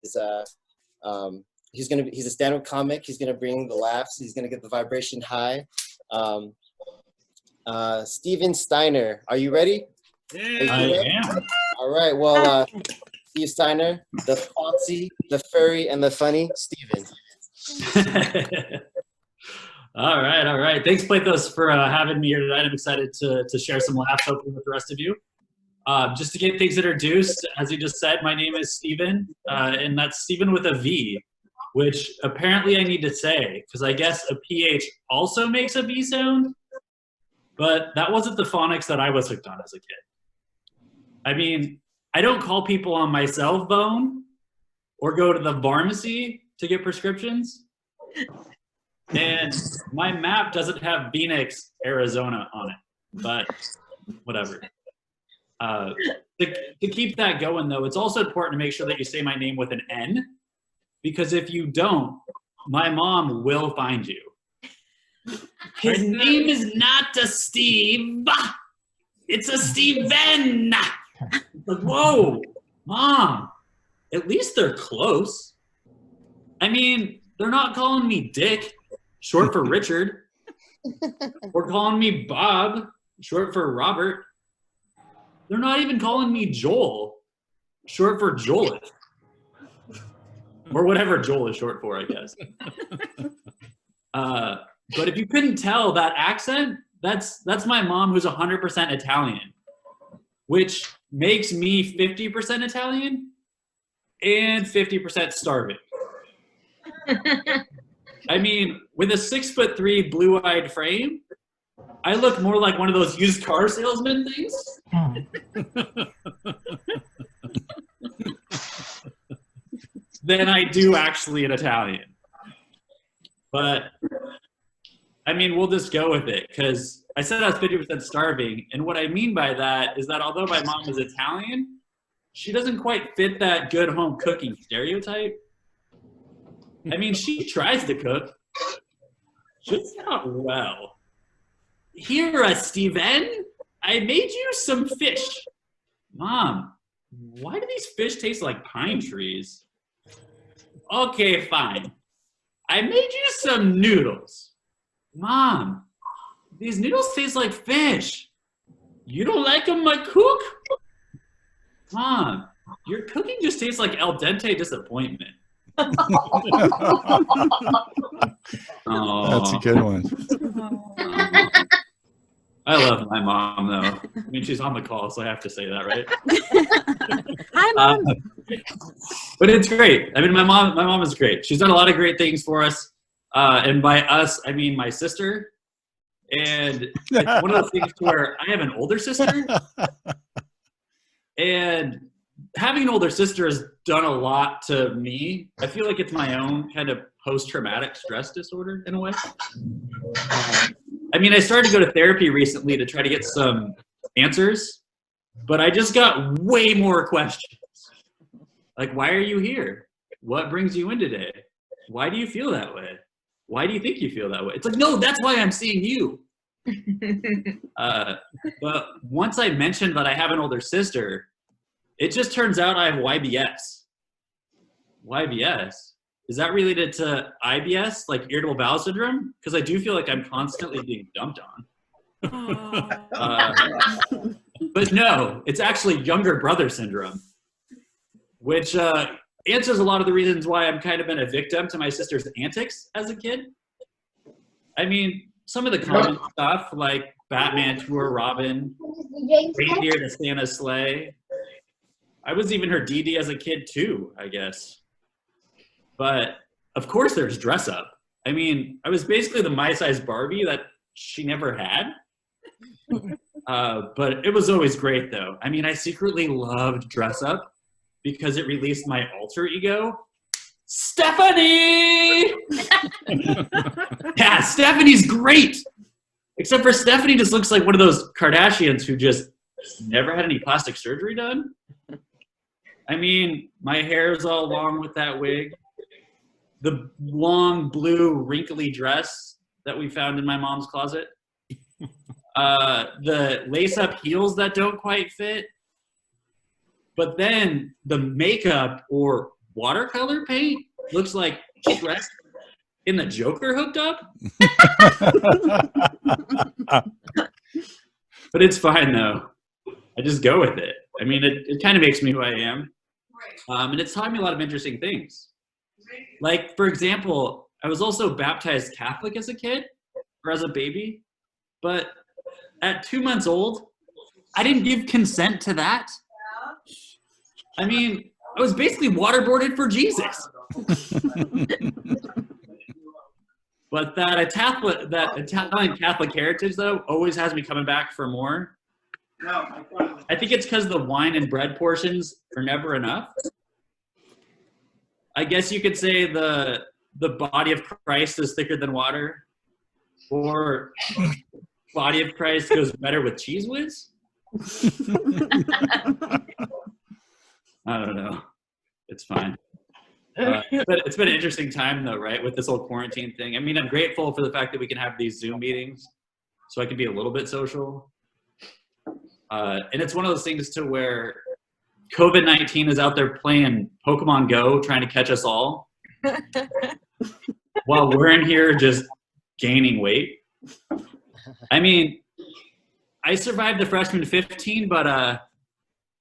He's a stand-up comic. He's gonna bring the laughs. He's gonna get the vibration high. Steven Steiner, are you ready? Yeah, I am. All right. Well, Steve Steiner, the foxy, the furry, and the funny Steven. All right. Thanks, Plethos, for having me here tonight. I'm excited to share some laughs, hopefully, with the rest of you. Just to get things introduced, as you just said, my name is Steven, and that's Steven with a V, which apparently I need to say, because I guess a PH also makes a V sound, but that wasn't the phonics that I was hooked on as a kid. I mean, I don't call people on my cell phone or go to the pharmacy to get prescriptions. And my map doesn't have Phoenix, Arizona on it, but whatever. To keep that going, though, it's also important to make sure that you say my name with an N, because if you don't, my mom will find you. His name is not a Steve. It's a Steven. Like, whoa, Mom, at least they're close. I mean, they're not calling me Dick, short for Richard. Or calling me Bob, short for Robert. They're not even calling me Joel, short for Joel. Or whatever Joel is short for, I guess. But if you couldn't tell that accent, that's my mom, who's 100% Italian, which makes me 50% Italian and 50% starving. I mean, with a 6'3" blue-eyed frame, I look more like one of those used car salesman things. Than I do actually an Italian. But, I mean, we'll just go with it, because I said I was 50% starving, and what I mean by that is that although my mom is Italian, she doesn't quite fit that good home cooking stereotype. I mean, she tries to cook, just not well. Here, Steven, I made you some fish. Mom, why do these fish taste like pine trees? Okay, fine. I made you some noodles. Mom, these noodles taste like fish. You don't like them, my cook? Mom, your cooking just tastes like al dente disappointment. That's a good one. I love my mom, though. I mean, she's on the call, so I have to say that, right? Hi, Mom. But it's great. I mean, my mom is great. She's done a lot of great things for us. And by us, I mean my sister. And it's one of those things where I have an older sister. And having an older sister has done a lot to me. I feel like it's my own kind of post-traumatic stress disorder in a way. I mean, I started to go to therapy recently to try to get some answers, but I just got way more questions. Like, why are you here? What brings you in today? Why do you feel that way? Why do you think you feel that way? It's like, no, that's why I'm seeing you. But once I mentioned that I have an older sister, it just turns out I have YBS. YBS? Is that related to IBS, like irritable bowel syndrome? Because I do feel like I'm constantly being dumped on. But no, it's actually younger brother syndrome, which answers a lot of the reasons why I'm kind of been a victim to my sister's antics as a kid. I mean, some of the common stuff like Batman Tour Robin, Reindeer to Santa's Sleigh. I was even her DD as a kid too, I guess. But of course there's dress up. I mean, I was basically the my-size Barbie that she never had. But it was always great though. I mean, I secretly loved dress up because it released my alter ego, Stephanie! Yeah, Stephanie's great! Except for Stephanie just looks like one of those Kardashians who just never had any plastic surgery done. I mean, my hair is all long with that wig. The long blue wrinkly dress that we found in my mom's closet. The lace-up heels that don't quite fit. But then the makeup or watercolor paint looks like Shrek in the Joker hooked up. But it's fine though. I just go with it. I mean, it kind of makes me who I am. And it's taught me a lot of interesting things. Like, for example, I was also baptized Catholic as a kid or as a baby, but at 2 months old, I didn't give consent to that. I mean, I was basically waterboarded for Jesus. But that Italian Catholic heritage, though, always has me coming back for more. I think it's because the wine and bread portions are never enough. I guess you could say the body of Christ is thicker than water, or body of Christ goes better with Cheese Whiz. I don't know. It's fine. But it's been an interesting time, though, right, with this whole quarantine thing. I mean, I'm grateful for the fact that we can have these Zoom meetings so I can be a little bit social. And it's one of those things to where COVID-19 is out there playing Pokemon Go, trying to catch us all, while we're in here just gaining weight. I mean, I survived the freshman 15, but I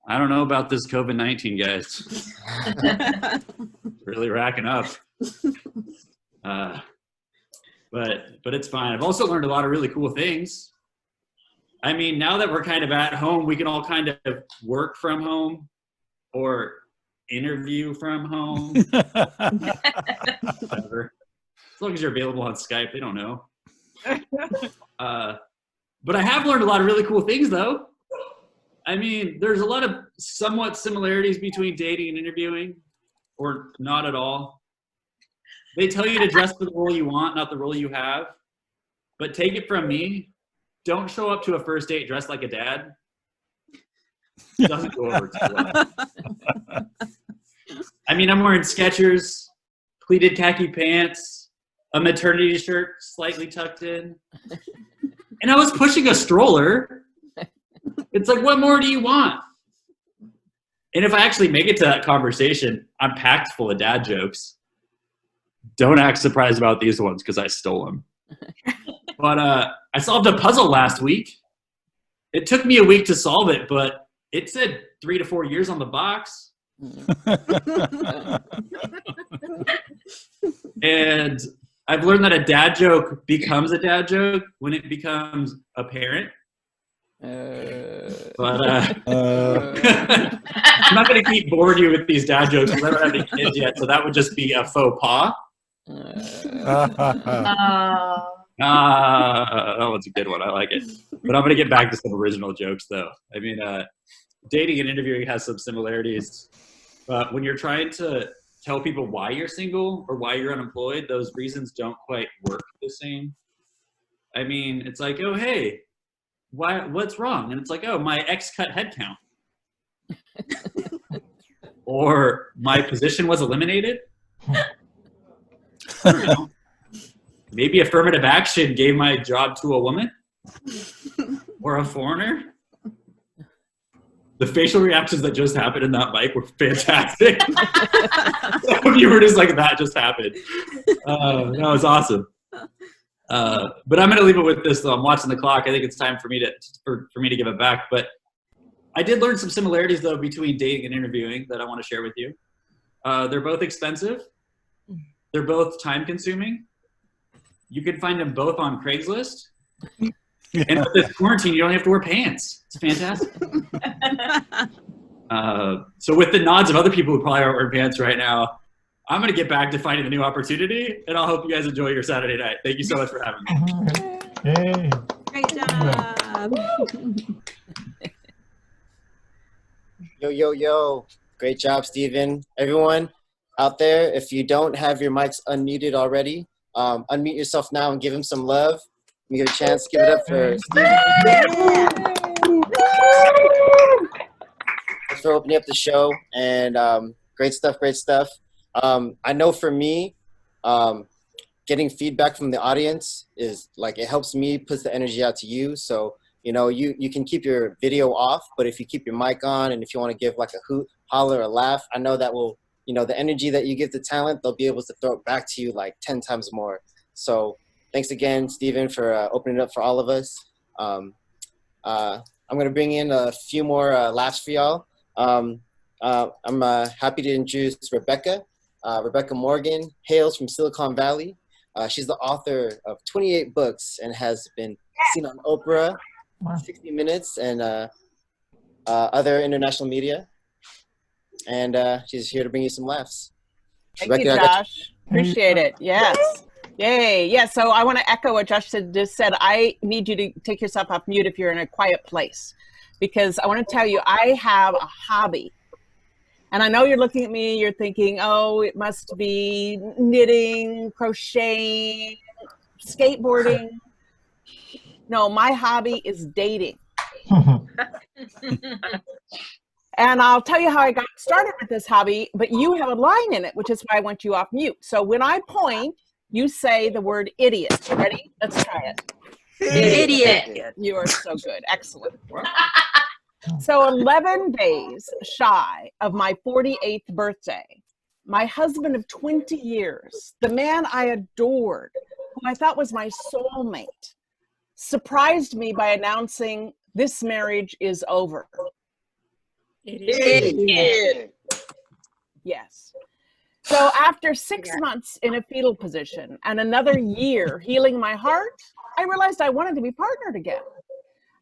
don't know about this COVID-19, guys. Really racking up. But it's fine. I've also learned a lot of really cool things. I mean, now that we're kind of at home, we can all kind of work from home or interview from home. Whatever. As long as you're available on Skype, they don't know. But I have learned a lot of really cool things, though. I mean, there's a lot of somewhat similarities between dating and interviewing, or not at all. They tell you to dress for the role you want, not the role you have. But take it from me, don't show up to a first date dressed like a dad. It doesn't go over too well. I mean, I'm wearing Skechers, pleated khaki pants, a maternity shirt slightly tucked in, and I was pushing a stroller. It's like, what more do you want? And if I actually make it to that conversation, I'm packed full of dad jokes. Don't act surprised about these ones because I stole them. But I solved a puzzle last week. It took me a week to solve it, but it said 3 to 4 years on the box. And I've learned that a dad joke becomes a dad joke when it becomes apparent. But I'm not going to keep boring you with these dad jokes because I don't have any kids yet, so that would just be a faux pas. That one's a good one. I like it. But I'm going to get back to some original jokes, though. I mean, dating and interviewing has some similarities. But when you're trying to tell people why you're single or why you're unemployed, those reasons don't quite work the same. I mean, it's like, oh, hey, what's wrong? And it's like, oh, my ex cut headcount. Or my position was eliminated. I don't know. Maybe affirmative action gave my job to a woman or a foreigner. The facial reactions that just happened in that mic were fantastic. Some of you were just like, that just happened. That was awesome. But I'm going to leave it with this, though. I'm watching the clock. I think it's time for me to give it back. But I did learn some similarities, though, between dating and interviewing that I want to share with you. They're both expensive. They're both time-consuming. You can find them both on Craigslist. And with this quarantine, you don't have to wear pants. It's fantastic. So with the nods of other people who probably aren't wearing pants right now, I'm going to get back to finding a new opportunity, and I'll hope you guys enjoy your Saturday night. Thank you so much for having me. Hey. Great job. Yo. Great job, Steven. Everyone out there, if you don't have your mics unmuted already, unmute yourself now and give him some love. Let me give a chance. Give it up for Steven. Thanks for opening up the show. And great stuff. I know for me, getting feedback from the audience is like, it helps me put the energy out to you. So, you know, you can keep your video off, but if you keep your mic on and if you want to give like a hoot, holler, or laugh, I know that will, you know, the energy that you give the talent, they'll be able to throw it back to you like 10 times more. So thanks again, Stephen, for opening it up for all of us. I'm going to bring in a few more laughs for y'all. I'm happy to introduce Rebecca. Rebecca Morgan hails from Silicon Valley. She's the author of 28 books and has been seen on Oprah, 60 Minutes, and other international media. And she's here to bring you some laughs. Thank you, Josh. Appreciate it. Yes. Yay. Yeah, so I want to echo what Josh just said. I need you to take yourself off mute if you're in a quiet place, because I want to tell you, I have a hobby. And I know you're looking at me, you're thinking, oh, it must be knitting, crocheting, skateboarding. No, my hobby is dating. And I'll tell you how I got started with this hobby, but you have a line in it, which is why I want you off mute. So when I point, you say the word idiot. Ready? Let's try it. Idiot. You are so good. Excellent. So 11 days shy of my 48th birthday, my husband of 20 years, the man I adored, who I thought was my soulmate, surprised me by announcing this marriage is over. Idiot. Yes. So after 6 months in a fetal position and another year healing my heart, I realized I wanted to be partnered again.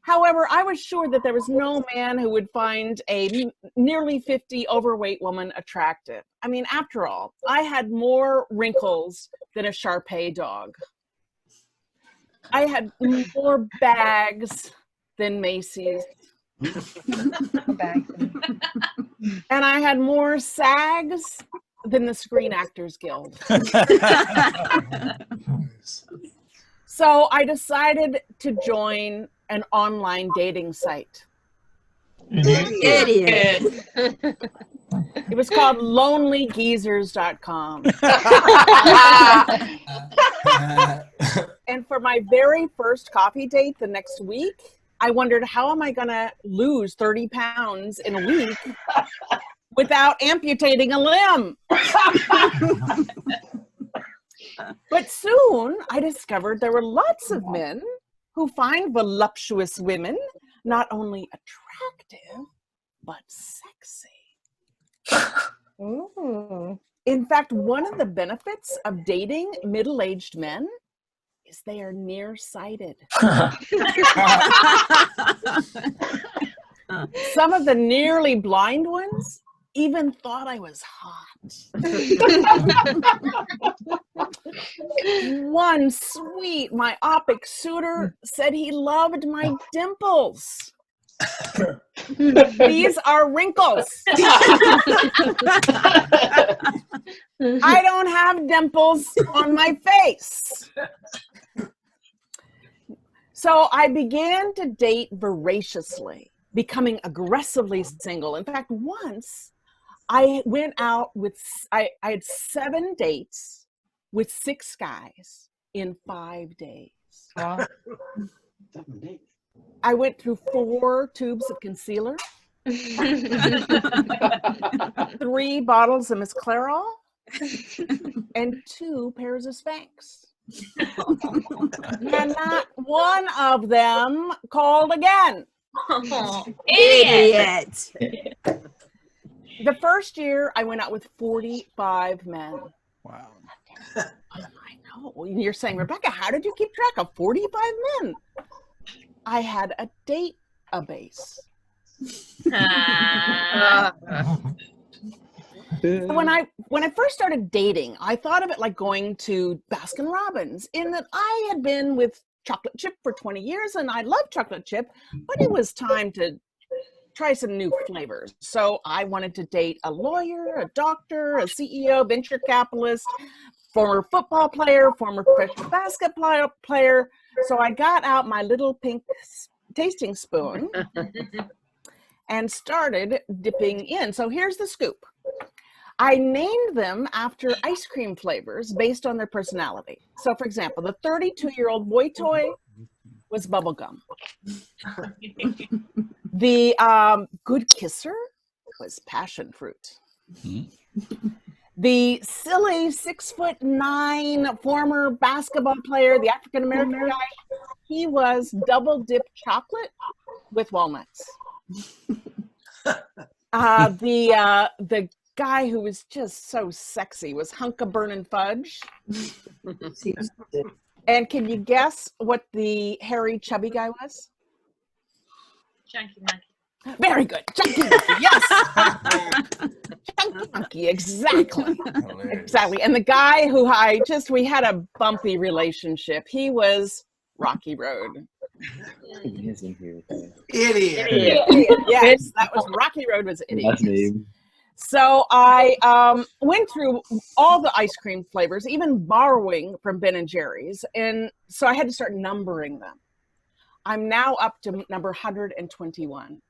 However, I was sure that there was no man who would find a nearly 50 overweight woman attractive. I mean, after all, I had more wrinkles than a Shar-Pei dog. I had more bags than Macy's. And I had more SAGs than the Screen Actors Guild. So I decided to join an online dating site. Idiot. It was called lonelygeezers.com. And for my very first coffee date the next week, I wondered, how am I going to lose 30 pounds in a week without amputating a limb? But soon I discovered there were lots of men who find voluptuous women not only attractive, but sexy. Ooh. In fact, one of the benefits of dating middle-aged men is they are nearsighted. Some of the nearly blind ones even thought I was hot. One sweet myopic suitor said he loved my dimples. These are wrinkles. I don't have dimples on my face. So I began to date voraciously, becoming aggressively single. In fact, once I went out with, I had 7 dates with 6 guys in 5 days. Wow. I went through 4 tubes of concealer, 3 bottles of Miss Clairol, and 2 pairs of Spanx. And not one of them called again. Idiot. The first year, I went out with 45 men. Wow. I know. You're saying, Rebecca, how did you keep track of 45 men? I had a database. When I first started dating, I thought of it like going to Baskin Robbins, in that I had been with chocolate chip for 20 years and I loved chocolate chip, but it was time to try some new flavors. So I wanted to date a lawyer, a doctor, a CEO, venture capitalist, former football player, former professional basketball player. So I got out my little pink tasting spoon and started dipping in. So here's the scoop. I named them after ice cream flavors based on their personality. So for example, the 32-year-old boy toy was bubblegum. The good kisser was passion fruit. The silly 6'9" former basketball player, the African American guy, he was double dipped chocolate with walnuts. The guy who was just so sexy was Hunka Burnin' Fudge. And can you guess what the hairy chubby guy was? Chunky Monkey. Very good. Chunky Monkey, yes. Chunky Monkey, exactly. Exactly. And the guy who we had a bumpy relationship. He was Rocky Road. Idiot. Yes, that was Rocky Road was Idiot. Last name. So I went through all the ice cream flavors, even borrowing from Ben and Jerry's. And so I had to start numbering them. I'm now up to number 121.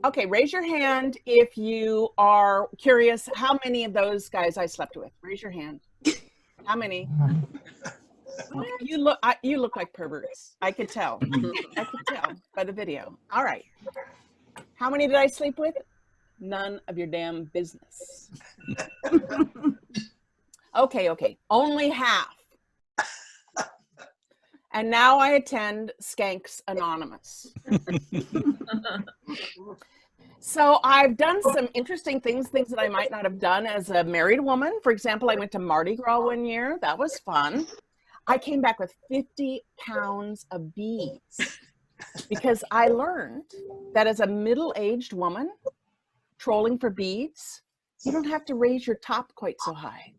Okay, raise your hand if you are curious how many of those guys I slept with. Raise your hand. How many? You look like perverts. I could tell. I could tell by the video. All right. How many did I sleep with? None of your damn business. Okay. Only half. And now I attend Skanks Anonymous. So I've done some interesting things that I might not have done as a married woman. For example, I went to Mardi Gras one year. That was fun. I came back with 50 pounds of beads because I learned that as a middle-aged woman trolling for beads, you don't have to raise your top quite so high.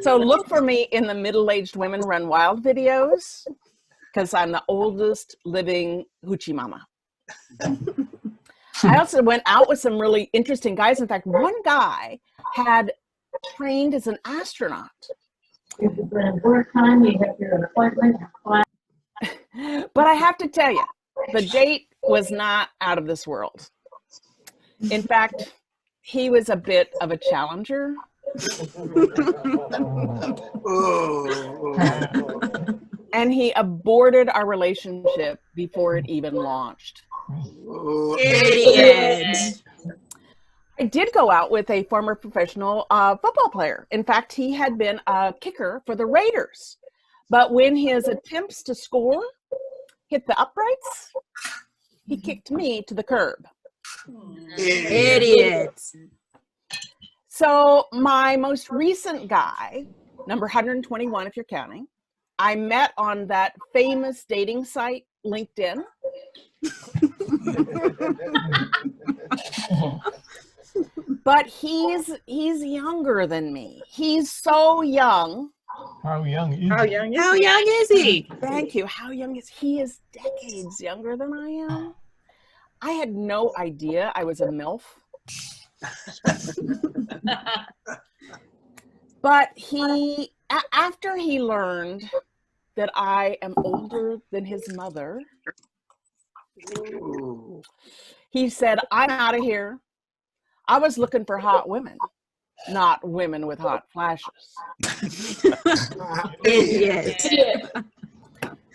So look for me in the Middle-Aged Women Run Wild videos because I'm the oldest living hoochie mama. I also went out with some really interesting guys. In fact, one guy had trained as an astronaut. If it's at work time, you have your appointment. But I have to tell you, the date was not out of this world. In fact, he was a bit of a challenger. And he aborted our relationship before it even launched. Idiot. I did go out with a former professional football player. In fact, he had been a kicker for the Raiders. But when his attempts to score hit the uprights, he kicked me to the curb. Idiot. So my most recent guy, number 121 if you're counting, I met on that famous dating site, LinkedIn. But he's younger than me. He's so young. How young is How young is he? Thank you. How young is he? He is decades younger than I am. I had no idea I was a MILF. But after he learned that I am older than his mother, he said, I'm out of here. I was looking for hot women, not women with hot flashes. Idiot.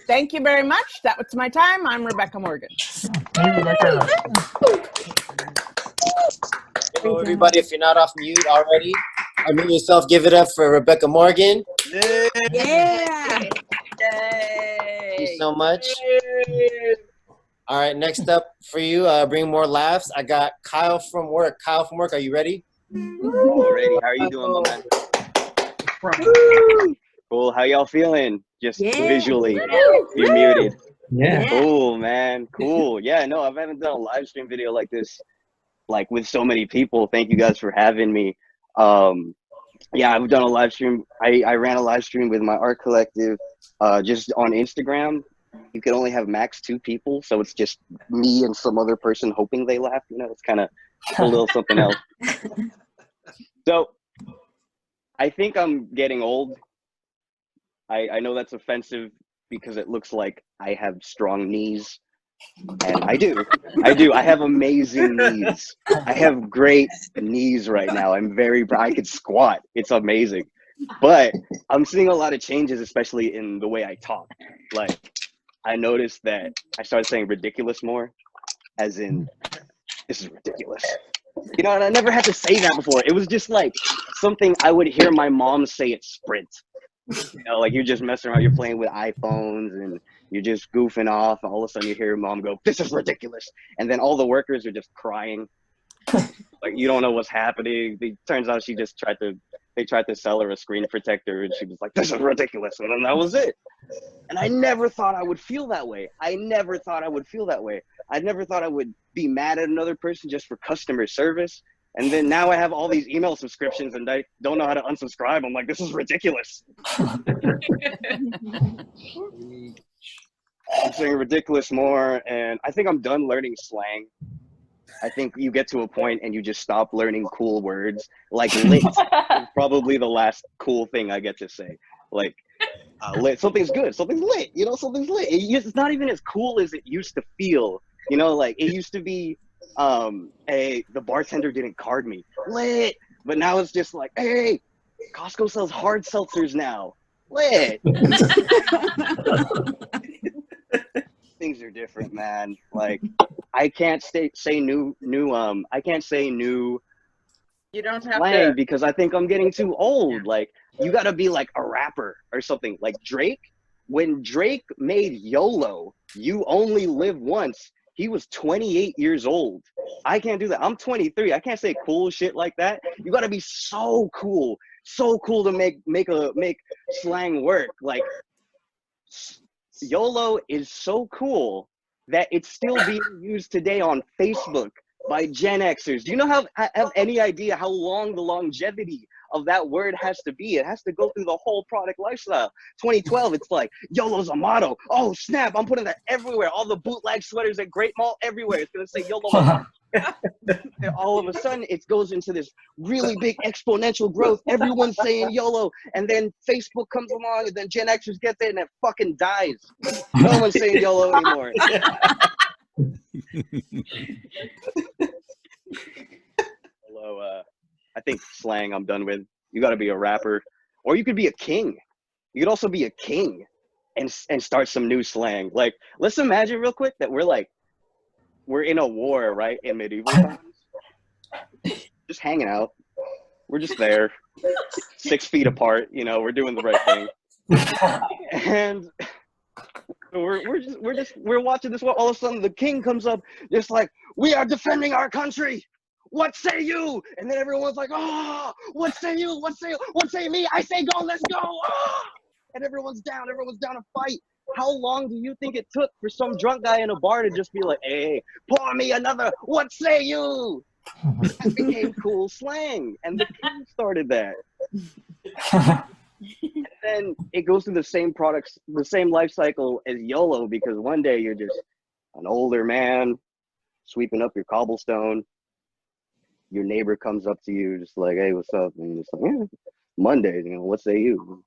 Thank you very much. That was my time. I'm Rebecca Morgan. Hey, Rebecca. Hello, everybody. If you're not off mute already, unmute yourself. Give it up for Rebecca Morgan. Yeah. Thank you so much. All right, next up for you, bring more laughs. I got Kyle from work. Kyle from work, are you ready? Alrighty, how are you doing, my man? Cool. How y'all feeling? Just visually. You're muted. Yeah. Cool, man. Cool. Yeah, no, I haven't done a live stream video like this, like with so many people. Thank you guys for having me. Yeah, I've done a live stream. I ran a live stream with my art collective just on Instagram. You can only have max 2 people, so it's just me and some other person hoping they laugh. You know, it's kind of a little something else. So I think I'm getting old. I know that's offensive because it looks like I have strong knees. And I do. I have amazing knees. I have great knees right now. I could squat. It's amazing. But I'm seeing a lot of changes, especially in the way I talk. Like, I noticed that I started saying ridiculous more, as in, this is ridiculous. You know, and I never had to say that before. It was just like something I would hear my mom say at Sprint. You know, like you're just messing around, you're playing with iPhones and you're just goofing off, and all of a sudden you hear your mom go, "This is ridiculous." And then all the workers are just crying. Like, you don't know what's happening. It turns out they tried to sell her a screen protector, and she was like, "This is ridiculous." And then that was it. And I never thought I would feel that way. I never thought I would be mad at another person just for customer service. And then now I have all these email subscriptions and I don't know how to unsubscribe. I'm like, this is ridiculous. I'm saying ridiculous more, and I think I'm done learning slang. I think you get to a point and you just stop learning cool words. Like lit is probably the last cool thing I get to say. Like lit, something's good, something's lit, you know, something's lit. It's not even as cool as it used to feel. You know, like it used to be, hey, the bartender didn't card me, lit. But now it's just like, hey, Costco sells hard seltzers now, lit. Things are different, man. Like I can't say new I can't say new You don't have slang to. because I think I'm getting too old. Like you gotta be like a rapper or something. Like Drake, when Drake made YOLO, you only live once, he was 28 years old. I can't do that. I'm 23. I can't say cool shit like that. You gotta be so cool to make slang work. Like YOLO is so cool that it's still being used today on Facebook by Gen Xers. Do you know have any idea how long the longevity of that word has to be? It has to go through the whole product lifestyle. 2012, it's like, YOLO's a motto. Oh, snap, I'm putting that everywhere. All the bootleg sweaters at Great Mall, everywhere. It's going to say YOLO. And all of a sudden, it goes into this really big exponential growth. Everyone's saying YOLO. And then Facebook comes along, and then Gen Xers get there, and it fucking dies. No one's saying YOLO anymore. Hello, I think slang I'm done with. You got to be a rapper, or you could be a king. You could also be a king and start some new slang. Like, let's imagine real quick that we're in a war, right, in medieval times. Just hanging out. We're just there, 6 feet apart. You know, we're doing the right thing, and we're watching this war. All of a sudden, the king comes up, just like, "We are defending our country. What say you?" And then everyone's like, "Oh, what say you? What say you? What say me? I say go, let's go." Oh! And everyone's down to fight. How long do you think it took for some drunk guy in a bar to just be like, "Hey, pour me another, what say you?" That became cool slang, and the king started that. And then it goes through the same life cycle as YOLO, because one day you're just an older man sweeping up your cobblestone. Your neighbor comes up to you just like, "Hey, what's up?" And it's like, "Yeah, Mondays, you know, what say you?"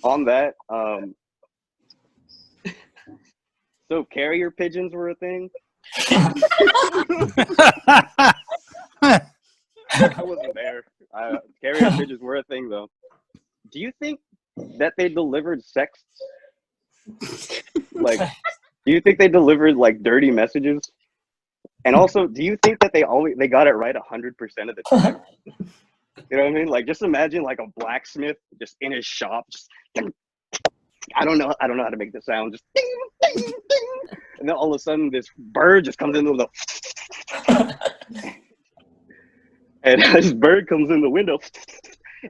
On that, so carrier pigeons were a thing. I wasn't there. Carrier pigeons were a thing, though. Do you think that they delivered sex? Like, do you think they delivered like dirty messages? And also, do you think that they got it right 100% of the time? You know what I mean? Like, just imagine like a blacksmith just in his shop. Just, I don't know how to make the sound. Just ding, ding, ding. And then all of a sudden, this bird just comes in with a, and this bird comes in the window,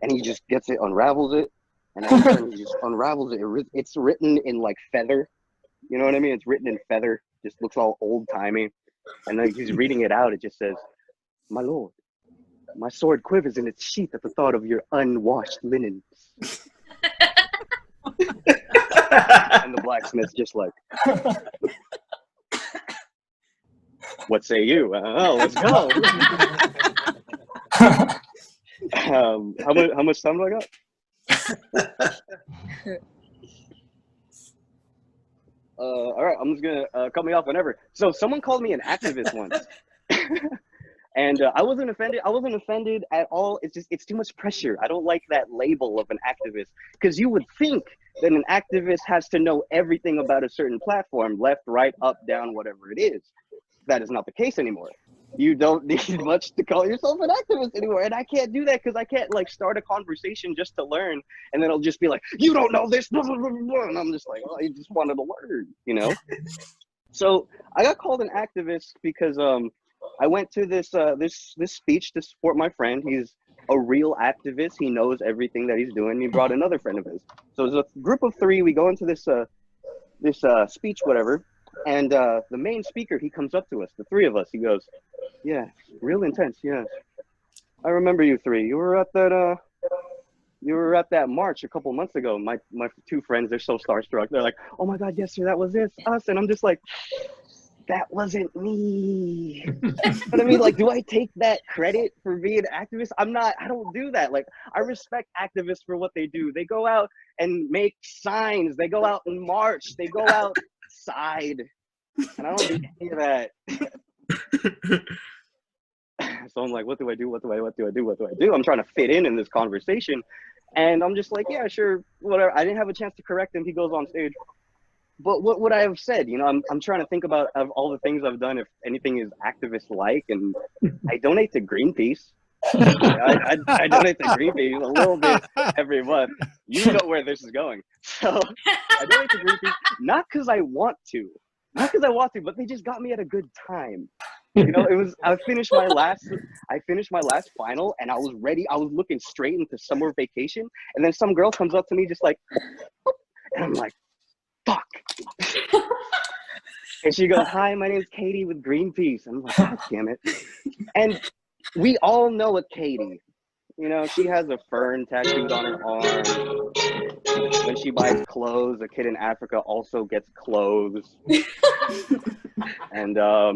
and he just gets it, unravels it, and then he just unravels it. It's written in like feather. You know what I mean? It's written in feather. Just looks all old timey. And then he's reading it out. It just says, "My lord, my sword quivers in its sheath at the thought of your unwashed linens." And the blacksmith's just like, "What say you?" "Oh, let's go." How much time do I got? All right, I'm just gonna cut me off whenever. So someone called me an activist once. And I wasn't offended. I wasn't offended at all. It's just, it's too much pressure. I don't like that label of an activist, because you would think that an activist has to know everything about a certain platform, left, right, up, down, whatever it is. That is not the case anymore. You don't need much to call yourself an activist anymore. And I can't do that, because I can't like start a conversation just to learn, and then it'll just be like, you don't know this, blah, blah, blah, blah. And I'm just like, oh, I just wanted to learn, you know? So I got called an activist because I went to this this speech to support my friend. He's a real activist. He knows everything that he's doing. He brought another friend of his. So it's a group of three. We go into this speech, whatever. And the main speaker, he comes up to us, the three of us. He goes, "Yeah, real intense. Yes, I remember you three. You were at that march a couple months ago." My two friends, they're so starstruck. They're like, "Oh my God, yes, sir, that was us." And I'm just like, that wasn't me. But I mean, like, do I take that credit for being an activist? I don't do that. Like, I respect activists for what they do. They go out and make signs. They go out and march. They go outside. And I don't do any of that. So I'm like, what do I do? What do I do? I'm trying to fit in this conversation. And I'm just like, yeah, sure, whatever. I didn't have a chance to correct him. He goes on stage. But what would I have said? You know, I'm trying to think about of all the things I've done, if anything is activist-like, and I donate to Greenpeace. I donate to Greenpeace a little bit every month. You know where this is going. So I donate to Greenpeace, not because I want to, but they just got me at a good time. You know, I finished my last final, and I was ready. I was looking straight into summer vacation, and then some girl comes up to me just like, and I'm like, fuck. And she goes, "Hi, my name's Katie with Greenpeace." I'm like, God damn it. And we all know a Katie. You know, she has a fern tattooed on her arm. When she buys clothes, a kid in Africa also gets clothes. And I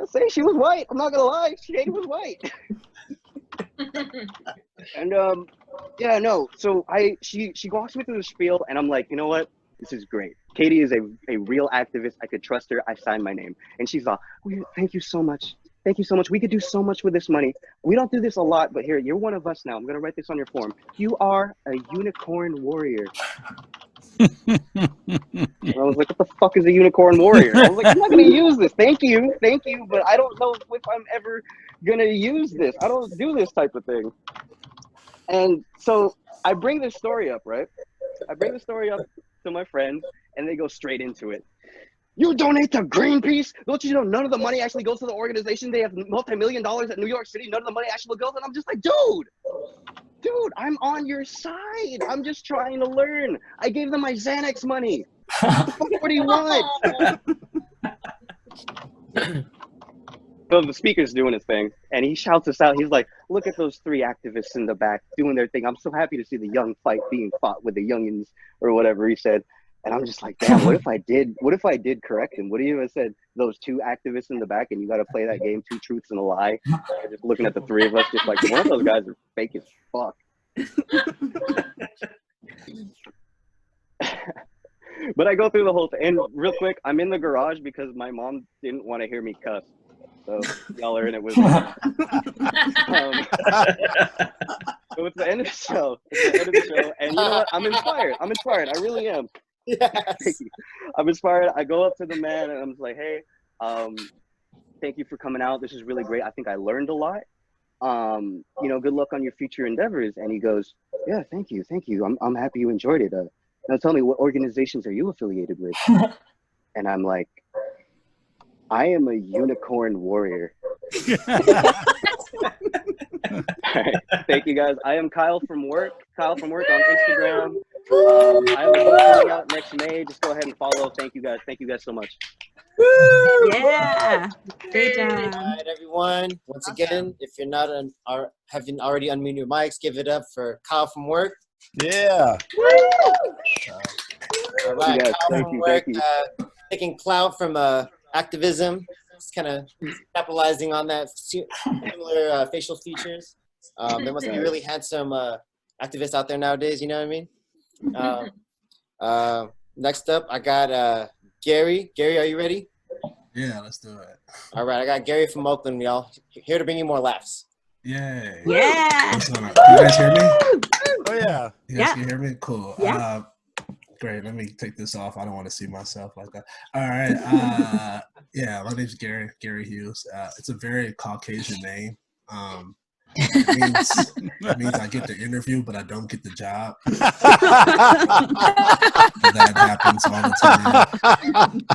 would say she was white. I'm not gonna lie, Katie was white. And yeah, no. So she walks me through the spiel, and I'm like, you know what? This is great. Katie is a real activist. I could trust her. I signed my name. And she's like, thank you so much. Thank you so much. We could do so much with this money. We don't do this a lot, but here, you're one of us now. I'm gonna write this on your form. You are a unicorn warrior. And I was like, what the fuck is a unicorn warrior? I was like, I'm not gonna use this. Thank you, but I don't know if I'm ever gonna use this. I don't do this type of thing. And so I bring this story up, right? I bring the story up to my friends, and they go straight into it. You donate to Greenpeace? Don't you know none of the money actually goes to the organization? They have multi-million dollars at New York City. None of the money actually goes. And I'm just like, dude, I'm on your side. I'm just trying to learn. I gave them my Xanax money. What do you want? So the speaker's doing his thing, and he shouts us out. He's like, look at those three activists in the back doing their thing. I'm so happy to see the young fight being fought with the youngins, or whatever he said. And I'm just like, damn, what if I did correct him? What if you said those two activists in the back, and you got to play that game, two truths and a lie? And just looking at the three of us, just like, one of those guys are fake as fuck. But I go through the whole thing. And real quick, I'm in the garage because my mom didn't want to hear me cuss. So y'all are in it with me. So it's the end of the show. And you know what? I'm inspired. I really am. Yes. Thank you. I'm inspired. I go up to the man and I'm just like, hey, thank you for coming out. This is really great. I think I learned a lot. You know, good luck on your future endeavors. And he goes, yeah, thank you. I'm happy you enjoyed it. Now tell me, what organizations are you affiliated with? And I'm like, I am a unicorn warrior. All right. Thank you guys. I am Kyle from work on Instagram. I have a book coming out next May. Just go ahead and follow. Thank you guys so much. Yeah. Great job. All right, everyone. Once again, if you're not haven't already unmuted your mics, give it up for Kyle from work. Yeah. All right, Yes, Kyle from work, taking clout from activism. Just kind of capitalizing on that similar facial features. There must be really handsome activists out there nowadays. You know what I mean? Next up, I got Gary. Gary, are you ready? Yeah, let's do it. All right, I got Gary from Oakland, y'all. Here to bring you more laughs. Yay. Yeah. What's going on? Can you guys hear me? Oh yeah. You guys Yeah. can hear me? Cool. Yeah. Great. Let me take this off. I don't want to see myself like that. All right. Yeah, my name's Gary Hughes. It's a very Caucasian name. It means I get the interview, but I don't get the job. That happens all the time.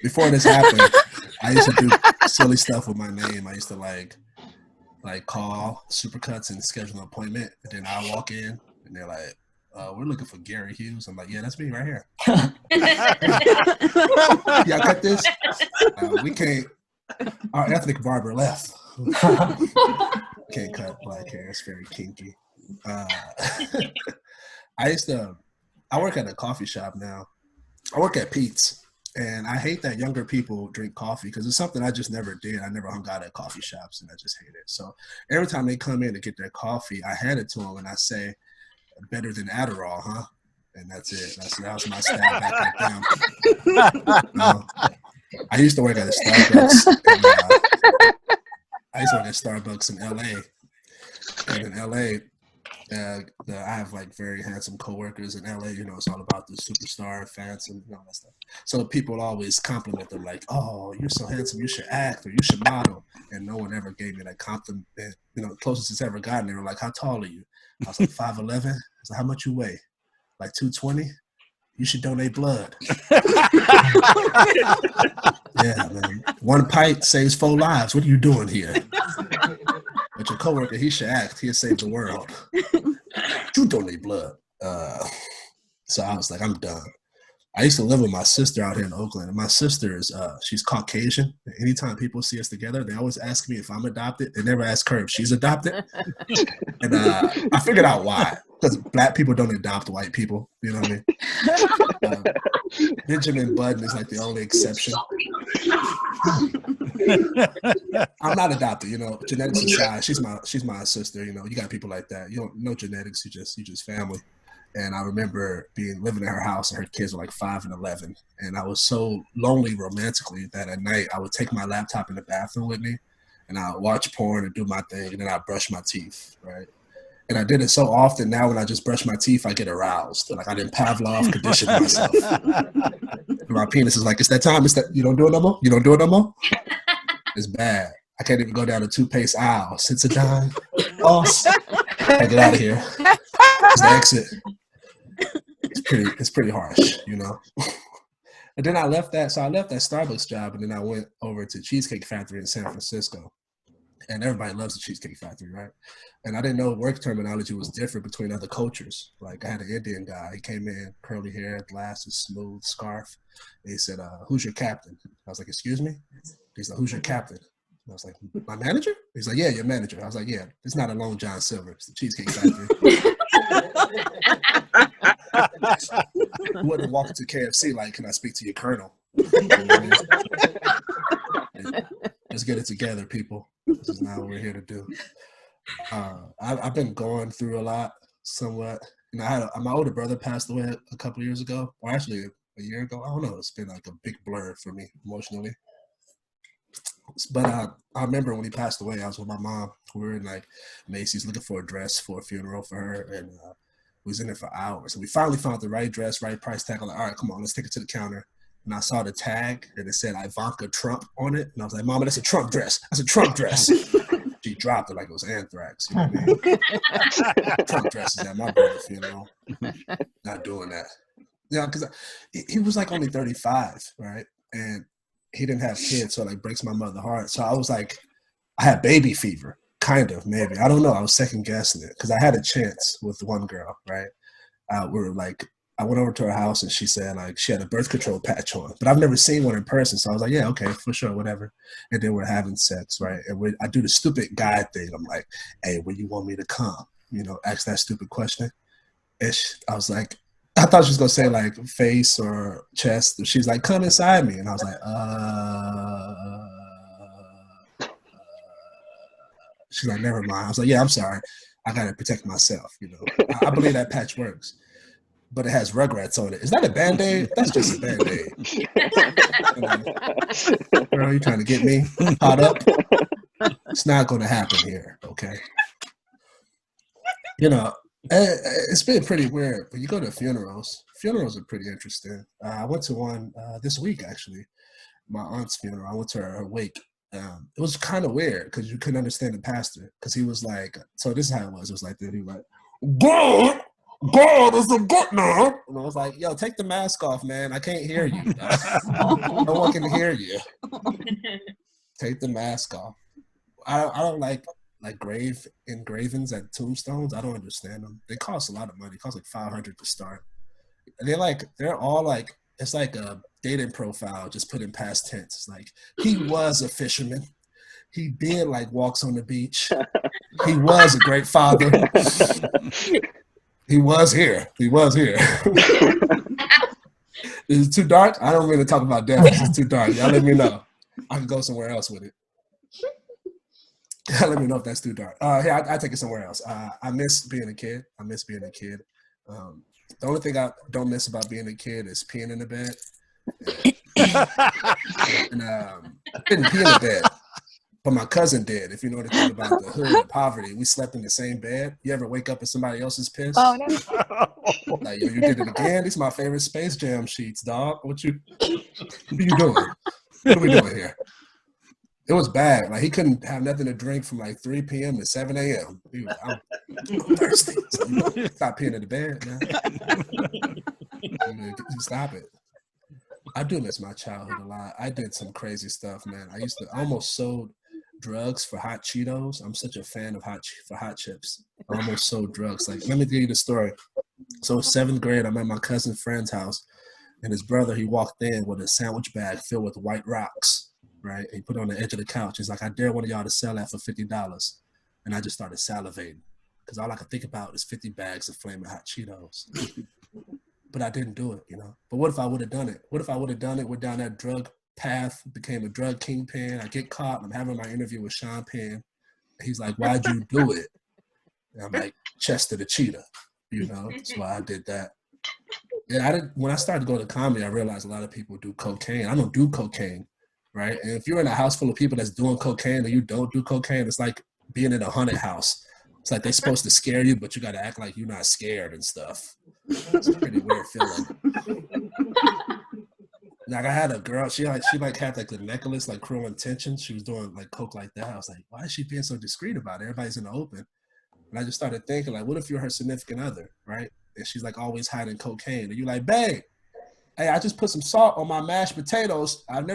Before this happened, I used to do silly stuff with my name. I used to like call Supercuts and schedule an appointment, and then I walk in and they're like, "We're looking for Gary Hughes." I'm like, "Yeah, that's me right here." Y'all cut this? We can't. Our ethnic barber left. Can't cut black hair. It's very kinky. I work at a coffee shop now. I work at Pete's, and I hate that younger people drink coffee because it's something I just never did. I never hung out at coffee shops, and I just hate it. So every time they come in to get their coffee, I hand it to them, and I say, "Better than Adderall, huh?" And that's it. That was my stab back at them. I used to work at a Starbucks. I used to work at Starbucks in LA. And in LA, I have like very handsome coworkers in LA. You know, it's all about the superstar fans and all that stuff. So people always compliment them like, "Oh, you're so handsome. You should act or you should model." And no one ever gave me that compliment. You know, the closest it's ever gotten, they were like, "How tall are you?" I was like, 5'11". I was like, "How much you weigh?" Like 220. You should donate blood. Yeah, man. One pint saves 4 lives. What are you doing here? But your coworker, he should act. He'll save the world. You donate blood. So I was like, I'm done. I used to live with my sister out here in Oakland. And my sister is, she's Caucasian. Anytime people see us together, they always ask me if I'm adopted. They never ask her if she's adopted. And I figured out why. Because black people don't adopt white people. You know what I mean? Benjamin Button is like the only exception. I'm not adopted, you know. Genetics aside, she's my sister. You know, you got people like that. You don't know genetics. You just family. And I remember living in her house, and her kids were like 5 and 11. And I was so lonely romantically that at night I would take my laptop in the bathroom with me, and I would watch porn and do my thing, and then I'd brush my teeth, right? And I did it so often now when I just brush my teeth, I get aroused. Like I didn't Pavlov condition myself. And my penis is like, it's that time. It's that you don't do it no more? You don't do it no more? It's bad. I can't even go down the toothpaste aisle. Sensodyne, boss. I get out of here. It's the exit. It's pretty harsh, you know. And then I left that Starbucks job, and then I went over to Cheesecake Factory in San Francisco. And everybody loves the Cheesecake Factory, right? And I didn't know work terminology was different between other cultures. Like I had an Indian guy. He came in, curly hair, glasses, smooth, scarf. And he said, "Who's your captain?" I was like, "Excuse me?" He's like, "Who's your captain?" And I was like, "My manager?" He's like, "Yeah, your manager." I was like, "Yeah, it's not a Lone John Silver. It's the Cheesecake Factory." You wouldn't walk into KFC like, "Can I speak to your colonel?" You know what I mean? Let's get it together, people. This is not what we're here to do. I've been going through a lot, somewhat. You know, my older brother passed away a couple of years ago, or actually a year ago. I don't know. It's been like a big blur for me emotionally. But I remember when he passed away, I was with my mom. We were in like Macy's looking for a dress for a funeral for her, and we was in there for hours. And we finally found the right dress, right price tag. I'm like, all right, come on, let's take it to the counter. And I saw the tag, and it said Ivanka Trump on it. And I was like, "Mama, that's a Trump dress. That's a Trump dress." She dropped it like it was anthrax. You know what I mean? Trump dresses at my brother's funeral. Not doing that. Yeah, because he was like only 35, right? And he didn't have kids, so it like breaks my mother's heart. So I was like, I had baby fever, kind of, maybe. I don't know. I was second guessing it because I had a chance with one girl, right? We were like, I went over to her house and she said like she had a birth control patch on, but I've never seen one in person. So I was like, yeah, okay, for sure, whatever. And then we're having sex, right? And I do the stupid guy thing. I'm like, "Hey, where you want me to come?" You know, ask that stupid question. And I was like, I thought she was gonna say like face or chest. She's like, "Come inside me," and I was like, She's like, "Never mind." I was like, "Yeah, I'm sorry. I gotta protect myself." You know, I believe that patch works. but it has Rugrats on it. Is that a Band-Aid? That's just a Band-Aid. Girl, you trying to get me caught up? It's not going to happen here, okay? You know, it's been pretty weird. When you go to funerals are pretty interesting. I went to one this week, actually, my aunt's funeral. I went to her wake. It was kind of weird because you couldn't understand the pastor because he was like, so this is how it was. It was like that. He was like, God is a good now. And I was like, yo, take the mask off, man. I can't hear you. No one can hear you. Take the mask off. I don't like grave engravings at tombstones. I don't understand them. They cost a lot of money. It costs like $500 to start. And they're all like, it's like a dating profile just put in past tense. It's like, he was a fisherman. He did like walks on the beach. He was a great father. He was here. Is it too dark? I don't really talk about death. It's too dark. Y'all let me know. I can go somewhere else with it. Let me know if that's too dark. Here, I take it somewhere else. I miss being a kid. The only thing I don't miss about being a kid is peeing in the bed. And I didn't pee in the bed, but my cousin did. If you know anything about the hood of poverty, we slept in the same bed. You ever wake up and somebody else's piss? Oh, no. Like, yo, you did it again? These are my favorite Space Jam sheets, dog. What you doing? What are we doing here? It was bad. Like, he couldn't have nothing to drink from like 3 p.m. to 7 a.m. He was like, I'm thirsty. So, stop peeing in the bed, man. Stop it. I do miss my childhood a lot. I did some crazy stuff, man. I almost sold drugs for hot Cheetos. I'm such a fan of hot chips. I almost sold drugs. Like, let me tell you the story. So 7th grade, I'm at my cousin's friend's house, and his brother, he walked in with a sandwich bag filled with white rocks, right? And he put it on the edge of the couch. He's like, I dare one of y'all to sell that for $50. And I just started salivating because all I could think about is 50 bags of flaming hot Cheetos. But I didn't do it, you know. But what if I would have done it? What if I would have done it, went down that drug path, became a drug kingpin, I get caught, I'm having my interview with Sean Penn. He's like, why'd you do it? And I'm like, Chester the Cheetah, you know. That's why I did that. Yeah, when I started going to comedy, I realized a lot of people do cocaine. I don't do cocaine, right? And if you're in a house full of people that's doing cocaine and you don't do cocaine, it's like being in a haunted house. It's like they're supposed to scare you, but you got to act like you're not scared and stuff. It's a pretty weird feeling. Like, I had a girl, she had like the necklace, like Cruel Intentions. She was doing like coke like that. I was like, why is she being so discreet about it? Everybody's in the open. And I just started thinking, like, what if you're her significant other, right? And she's like always hiding cocaine. And you're like, babe, hey, I just put some salt on my mashed potatoes. I'm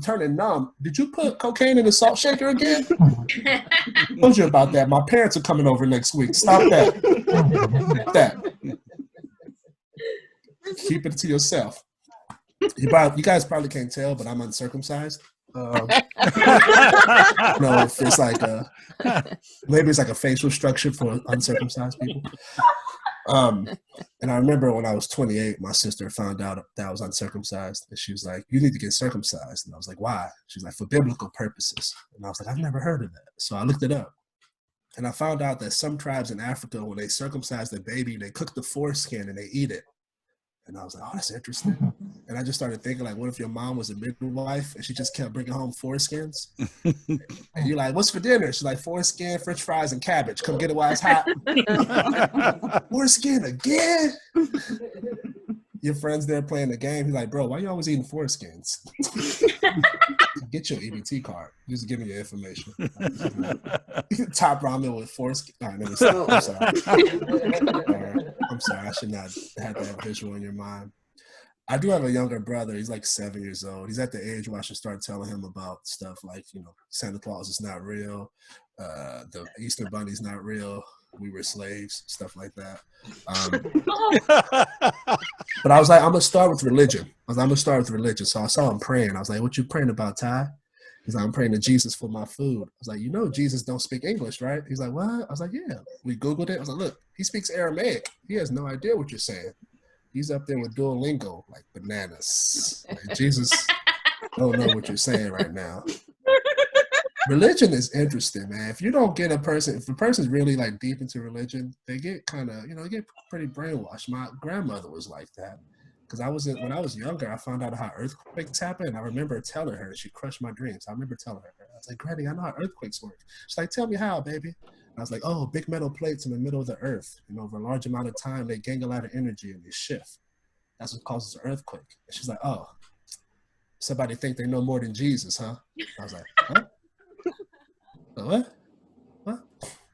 turning numb. Did you put cocaine in the salt shaker again? I told you about that. My parents are coming over next week. Stop that. Stop that. Keep it to yourself. You guys probably can't tell, but I'm uncircumcised. No, if it's like maybe it's like a facial structure for uncircumcised people. And I remember when I was 28, my sister found out that I was uncircumcised, and she was like, "You need to get circumcised." And I was like, "Why?" She's like, "For biblical purposes." And I was like, "I've never heard of that." So I looked it up, and I found out that some tribes in Africa, when they circumcise their baby, they cook the foreskin and they eat it. And I was like, oh, that's interesting. And I just started thinking, like, what if your mom was a midwife and she just kept bringing home foreskins? And you're like, what's for dinner? She's like, foreskin, French fries, and cabbage. Come get it while it's hot. Foreskin again? Your friend's there playing the game. He's like, bro, why you always eating foreskins? Get your EBT card. Just give me your information. Top ramen with foreskin. All right, let me stop. I'm sorry. I'm sorry. I should not have that visual in your mind. I do have a younger brother. He's like 7 years old. He's at the age where I should start telling him about stuff like, you know, Santa Claus is not real. The Easter Bunny's not real. We were slaves, stuff like that. But I was like, I'm going to start with religion. So I saw him praying. I was like, what you praying about, Ty? He's like, I'm praying to Jesus for my food. I was like, you know, Jesus don't speak English, right? He's like, what? I was like, yeah. We Googled it. I was like, look, he speaks Aramaic. He has no idea what you're saying. He's up there with Duolingo, like bananas. Like, Jesus don't know what you're saying right now. religion is interesting, man. If you don't get a person, if a person's really like deep into religion, they get kind of, they get pretty brainwashed. My grandmother was like that. Because when I was younger, I found out how earthquakes happen. And I remember telling her, she crushed my dreams. I remember telling her, I was like, Granny, I know how earthquakes work. She's like, tell me how, baby. And I was like, oh, big metal plates in the middle of the earth. Over a large amount of time, they gain a lot of energy and they shift. That's what causes an earthquake. And she's like, oh, somebody think they know more than Jesus, huh? I was like, huh? What?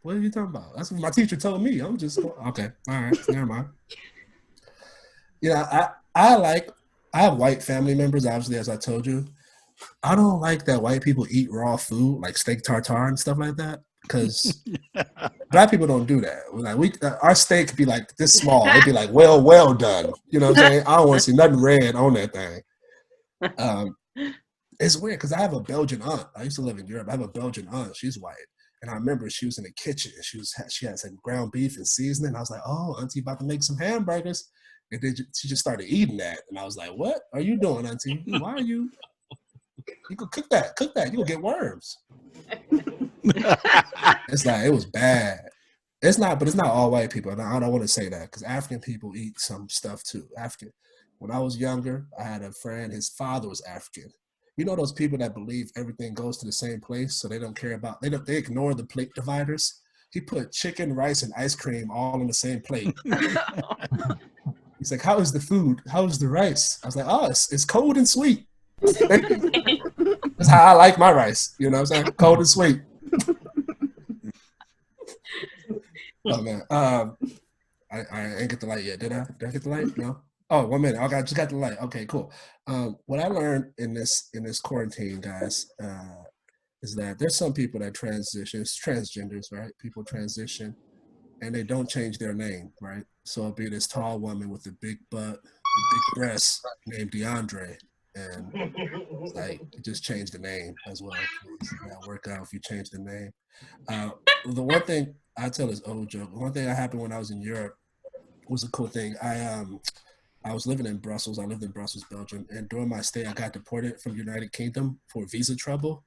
What are you talking about? That's what my teacher told me. I'm just, okay, all right, never mind. I have white family members, obviously, as I told you. I don't like that white people eat raw food, like steak tartare and stuff like that, because black people don't do that. Like our steak be like this small. It'd be like, well done. You know what I'm saying? I don't want to see nothing red on that thing. It's weird because I have a Belgian aunt. I used to live in Europe. I have a Belgian aunt. She's white. And I remember she was in the kitchen. She had some ground beef and seasoning. I was like, oh, auntie about to make some hamburgers. And then she just started eating that. And I was like, what are you doing, auntie? Why are you? You could cook that. You'll get worms. It's like, it was bad. It's not all white people. And I don't want to say that because African people eat some stuff too. When I was younger, I had a friend, his father was African. You know those people that believe everything goes to the same place, so they don't care about, they ignore the plate dividers. He put chicken, rice, and ice cream all in the same plate. He's like, how is the food? How is the rice? I was like, oh, it's cold and sweet. That's how I like my rice. You know what I'm saying? Cold and sweet. Oh, man. I ain't get the light yet, did I? Did I get the light? No? Oh, 1 minute. Okay, I just got the light. Okay, cool. What I learned in this quarantine, guys, is that there's some people that transgenders, right? People transition, and they don't change their name, right? So it'll be this tall woman with a big butt, a big breasts named DeAndre, and like just change the name as well. That'll work out if you change the name. The one thing I tell this old joke. The one thing that happened when I was in Europe was a cool thing. I was living in Brussels. I lived in Brussels, Belgium, and during my stay, I got deported from the United Kingdom for visa trouble.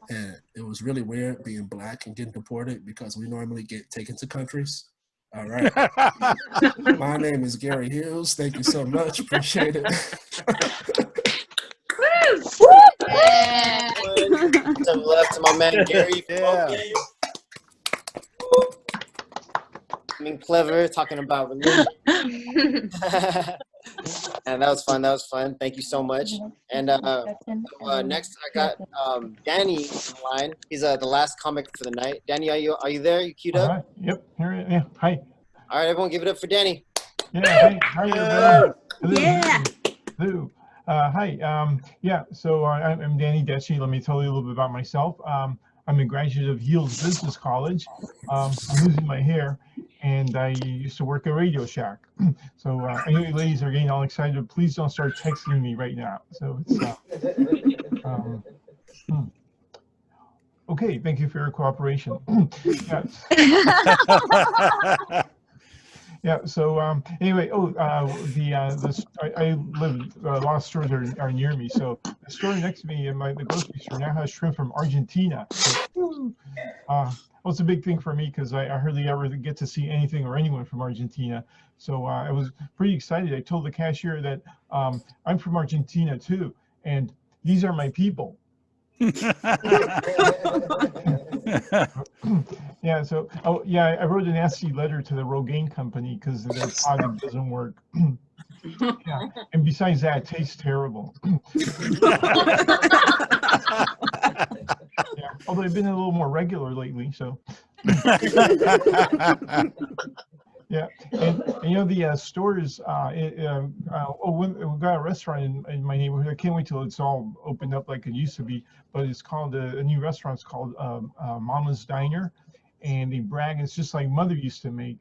And it was really weird being black and getting deported because we normally get taken to countries. All right. My name is Gary Hughes. Thank you so much. Appreciate it. Some love to my man Gary. Yeah. I mean, clever, talking about religion. And that was fun. Thank you so much. And next I got Danny on the line. He's the last comic for the night. Danny, are you there? You queued up? Yep. Here. Yeah. Hi. All right, everyone, give it up for Danny. Yeah. Hey, how are you doing? Yeah. Hello. Hi. Yeah. So I'm Danny Deshi. Let me tell you a little bit about myself. I'm a graduate of Heels Business College. I'm losing my hair, and I used to work at Radio Shack. So I know you ladies are getting all excited. Please don't start texting me right now. So it's okay. Thank you for your cooperation. Yeah. So anyway, I live. A lot of stores are near me. So the store next to me in the grocery store now has shrimp from Argentina. So, well, it's a big thing for me because I hardly ever get to see anything or anyone from Argentina. So I was pretty excited. I told the cashier that I'm from Argentina too, and these are my people. Yeah. So, I wrote a nasty letter to the Rogaine company because their product doesn't work. Yeah, and besides that, it tastes terrible. Yeah, although I've been a little more regular lately, so. Yeah, and the stores. We've got a restaurant in my neighborhood. I can't wait till it's all opened up like it used to be. But it's called a new restaurant. It's called Mama's Diner, and they brag it's just like Mother used to make.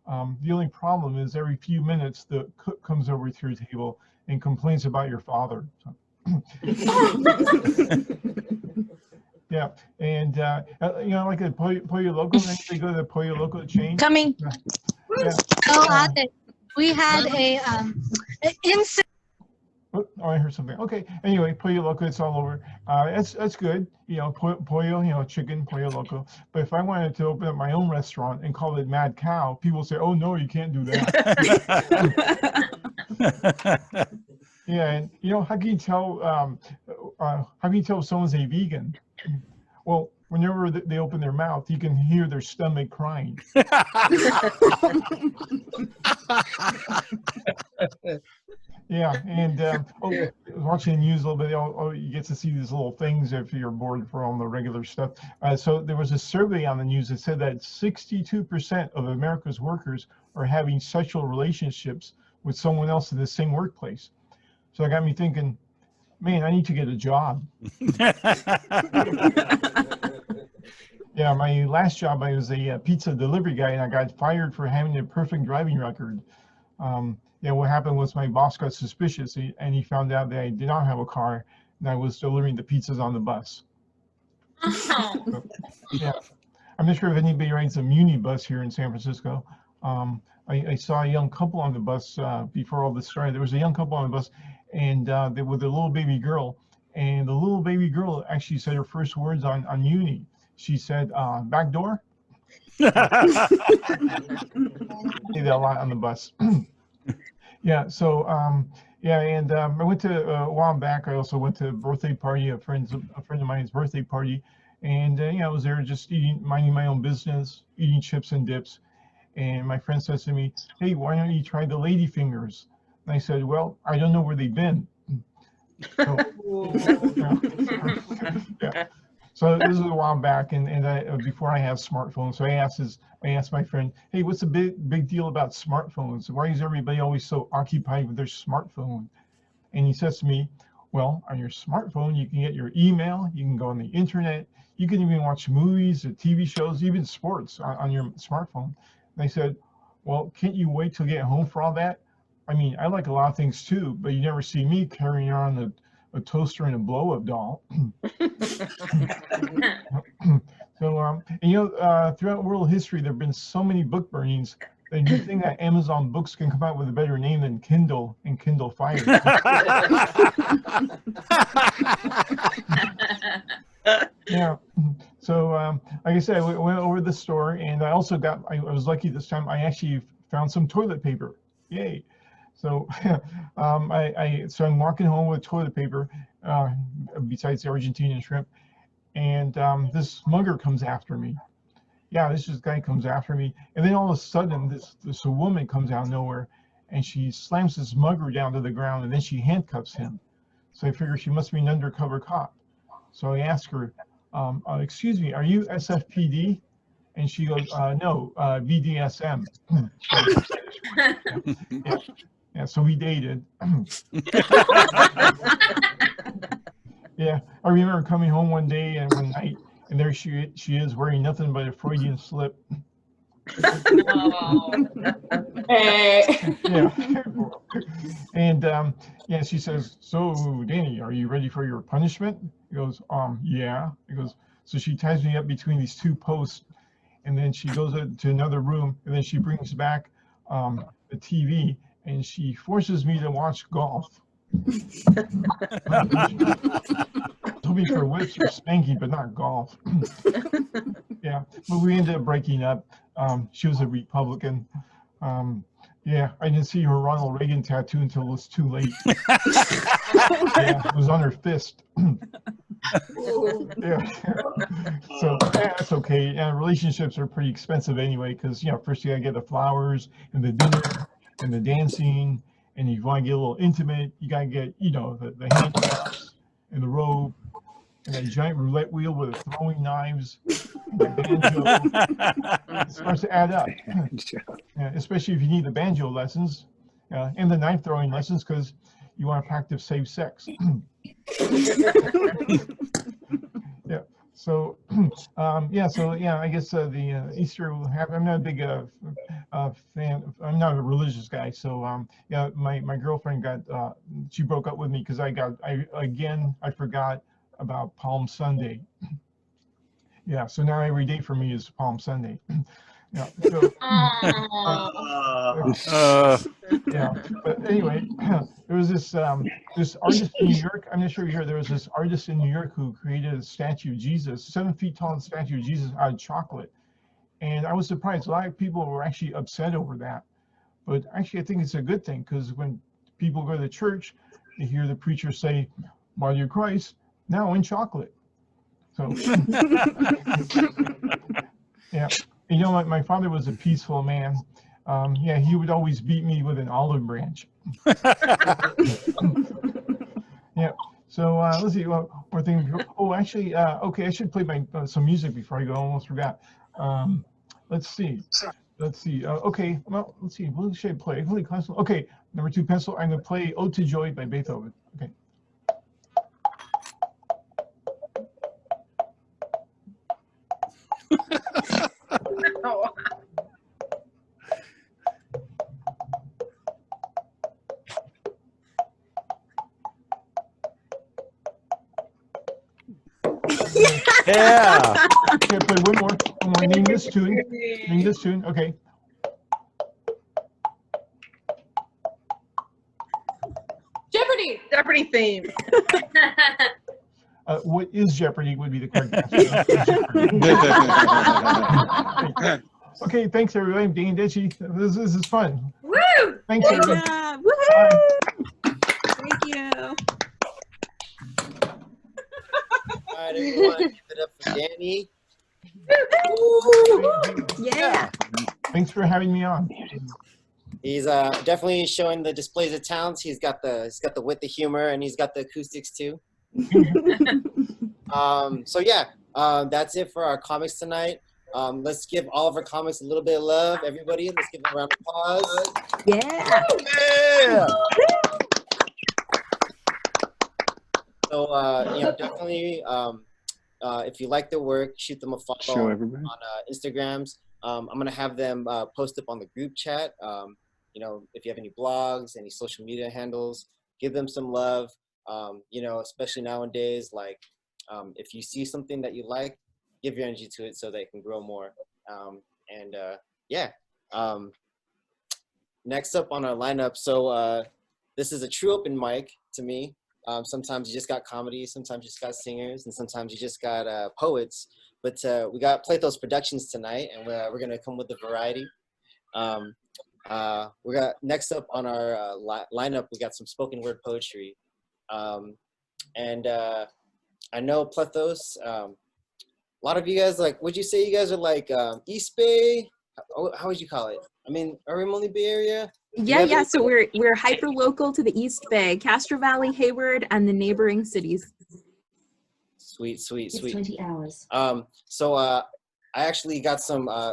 The only problem is every few minutes the cook comes over to your table and complains about your father. So. Yeah, and like a Pollo Loco. They go to the Pollo Loco chain. Coming. Yeah. So we had a incident. Oh, I heard something. Okay. Anyway, pollo loco, it's all over. That's good. You know, pollo, you know, chicken, pollo loco. But if I wanted to open up my own restaurant and call it Mad Cow, people say, "Oh no, you can't do that." Yeah, and you know, how can you tell? How can you tell if someone's a vegan? Well, whenever they open their mouth, you can hear their stomach crying. Yeah, and watching the news a little bit, you get to see these little things if you're bored for all the regular stuff. So there was a survey on the news that said that 62% of America's workers are having sexual relationships with someone else in the same workplace. So that got me thinking, man, I need to get a job. Yeah, my last job, I was a pizza delivery guy, and I got fired for having a perfect driving record. Yeah, what happened was my boss got suspicious, and he found out that I did not have a car, and I was delivering the pizzas on the bus. So, yeah, I'm not sure if anybody rides a Muni bus here in San Francisco. I saw a young couple on the bus before all this started. There was a young couple on the bus, and they with a little baby girl, and the little baby girl actually said her first words on Muni. She said, "Back door." Say that a lot on the bus. Yeah, so yeah, and I went to a while back. I also went to a birthday party, a friend of mine's birthday party, and yeah, I was there just minding my own business, eating chips and dips. And my friend says to me, "Hey, why don't you try the lady fingers?" And I said, "Well, I don't know where they've been." So, yeah. So this is a while back, and before I have smartphones. So I asked my friend, "Hey, what's the big deal about smartphones? Why is everybody always so occupied with their smartphone?" And he says to me, "Well, on your smartphone, you can get your email, you can go on the internet, you can even watch movies or TV shows, even sports on your smartphone." And I said, "Well, can't you wait till you get home for all that? I mean, I like a lot of things too, but you never see me carrying around a toaster and a blow-up doll." So, and you know, throughout world history, there have been so many book burnings that you think that Amazon Books can come out with a better name than Kindle and Kindle Fire. Yeah. So, like I said, I went over the store, and I also I was lucky this time. I actually found some toilet paper. Yay. So, so I'm walking home with toilet paper, besides the Argentinian shrimp, and this mugger comes after me. Yeah, this guy comes after me, and then all of a sudden, this woman comes out of nowhere, and she slams this mugger down to the ground, and then she handcuffs him. So I figure she must be an undercover cop. So I ask her, "Excuse me, are you SFPD?" And she goes, "No, BDSM." Yeah. Yeah, so we dated. Yeah, I remember coming home one day and one night, and there she is wearing nothing but a Freudian slip. Yeah. And yeah, she says, "So, Danny, are you ready for your punishment?" He goes, "Yeah." He goes, so she ties me up between these two posts, and then she goes to another room, and then she brings back the TV, and she forces me to watch golf. Told me for whips or spanking, but not golf. Yeah, but we ended up breaking up. She was a Republican. Yeah, I didn't see her Ronald Reagan tattoo until it was too late. Yeah, it was on her fist. Yeah. So yeah, that's okay. Yeah, relationships are pretty expensive anyway, because you know, first you gotta get the flowers and the dinner and the dancing, and if you want to get a little intimate, you gotta get, you know, the handcuffs and the robe and a giant roulette wheel with throwing knives and the banjo. It starts to add up. Yeah, especially if you need the banjo lessons and the knife throwing lessons, because you want to practice safe sex. Yeah. So, yeah, I guess the Easter will happen. I'm not a big fan. I'm not a religious guy. So, yeah, my girlfriend she broke up with me because I forgot about Palm Sunday. Yeah. So now every day for me is Palm Sunday. Yeah. So, yeah. But anyway, there was this this artist in New York, I'm not sure you heard, there was this artist in New York who created a statue of Jesus, 7 feet tall statue of Jesus out of chocolate. And I was surprised. A lot of people were actually upset over that. But actually, I think it's a good thing, because when people go to church, they hear the preacher say, "Body of Christ, now in chocolate." So, yeah. You know, my father was a peaceful man. Yeah, he would always beat me with an olive branch. Yeah. So let's see. Well, more things. Oh, actually, okay. I should play my some music before I go. I almost forgot. Let's see. Let's see. Okay. Well, let's see. What should I play? Holy classical. Okay. Number 2 pencil. I'm gonna play "Ode to Joy" by Beethoven. Okay. Oh, Yeah. Okay. Play one more. One more. Name this tune. Name this tune. Okay. Jeopardy! Jeopardy theme. What is Jeopardy would be the correct answer. Okay. Okay, thanks everybody. I'm Dane Ditchy. This is fun. Woo! Thanks Great everybody. job. Bye. Thank you. All right, everyone, give it up for Danny. Yeah. Thanks for having me on. He's definitely showing the displays of talents. He's got the wit, the humor, and he's got the acoustics too. So yeah, that's it for our comics tonight. Let's give all of our comics a little bit of love, everybody. Let's give them a round of applause. Yeah. Yeah. So you know, definitely, if you like their work, shoot them a follow Show everybody. on Instagrams. I'm gonna have them post up on the group chat. You know, if you have any blogs, any social media handles, give them some love. You know, especially nowadays, like if you see something that you like, give your energy to it so they can grow more. Yeah. Next up on our lineup, so this is a true open mic to me. Sometimes you just got comedy, sometimes you just got singers, and sometimes you just got poets. But we got Plethos Productions tonight, and we're gonna come with a variety. We got next up on our lineup, we got some spoken word poetry. I know Plethos, a lot of you guys, like, would you say you guys are like East Bay? How would you call it? I mean, are we only Bay Area? Yeah. So we're hyper local to the East Bay, Castro Valley, Hayward, and the neighboring cities. Sweet. It's 20 hours. So I actually got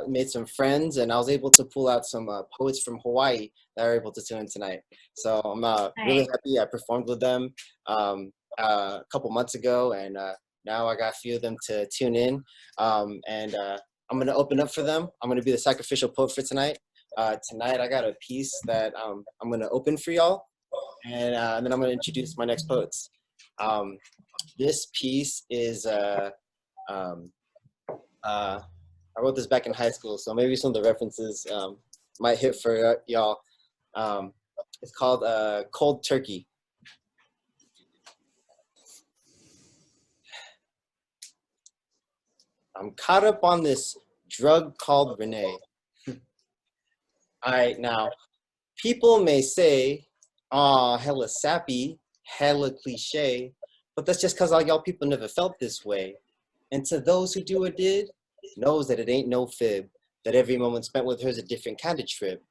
made some friends, and I was able to pull out some poets from Hawaii that are able to tune in tonight. So I'm really happy. I performed with them a couple months ago, and now I got a few of them to tune in. I'm going to open up for them. I'm going to be the sacrificial poet for tonight. Tonight I got a piece that I'm going to open for y'all, and then I'm going to introduce my next poets. This piece is I wrote this back in high school, so maybe some of the references might hit for y'all. It's called Cold Turkey. I'm caught up on this drug called Renee. All right, now, people may say, aw, hella sappy, hella cliche, but that's just because all y'all people never felt this way. And to those who do or did, knows that it ain't no fib, that every moment spent with her is a different kind of trip.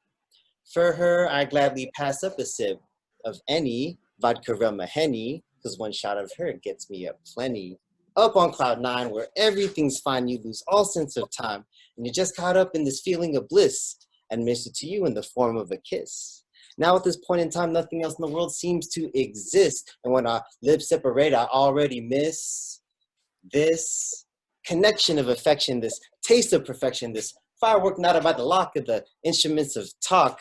For her, I gladly pass up a sip of any vodka rum or Henny, because one shot of her gets me up plenty. Up on cloud 9, where everything's fine, you lose all sense of time, and you're just caught up in this feeling of bliss, administered to you in the form of a kiss. Now at this point in time, nothing else in the world seems to exist, and when our lips separate, I already miss this connection of affection, this taste of perfection, this firework not about the lock of the instruments of talk.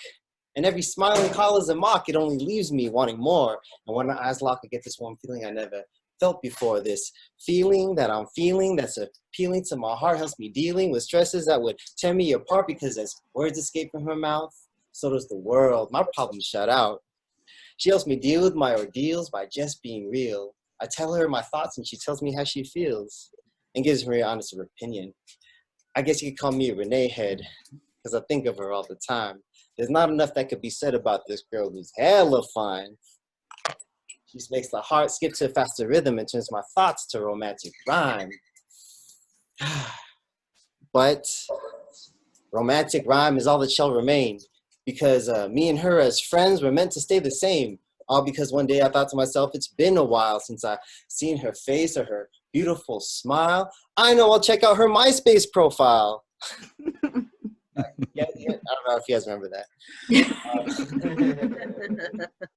And every smiling call is a mock, it only leaves me wanting more. And when my eyes lock, I get this warm feeling I never felt before. This feeling that I'm feeling that's appealing to my heart, helps me dealing with stresses that would tear me apart, because as words escape from her mouth, so does the world. My problems shut out. She helps me deal with my ordeals by just being real. I tell her my thoughts and she tells me how she feels and gives me her honest opinion. I guess you could call me a Renee head because I think of her all the time. There's not enough that could be said about this girl who's hella fine. She makes the heart skip to a faster rhythm and turns my thoughts to romantic rhyme. But romantic rhyme is all that shall remain because me and her as friends were meant to stay the same. All because one day I thought to myself, it's been a while since I've seen her face or her beautiful smile. I know I'll check out her MySpace profile. Yeah, I don't know if you guys remember that.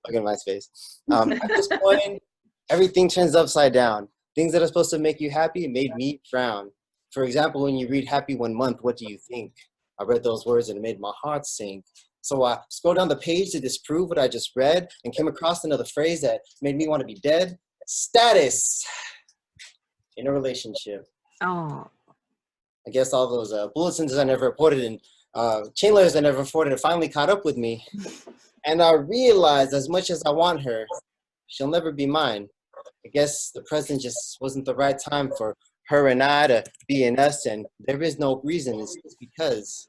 Look at MySpace. At this point, everything turns upside down. Things that are supposed to make you happy made me frown. For example, when you read Happy One Month, what do you think? I read those words and it made my heart sink. So I scrolled down the page to disprove what I just read and came across another phrase that made me want to be dead. Status in a relationship. Oh. I guess all those bulletins I never reported and chain letters I never reported finally caught up with me. And I realized as much as I want her, she'll never be mine. I guess the present just wasn't the right time for her and I to be in us, and there is no reason, it's just because.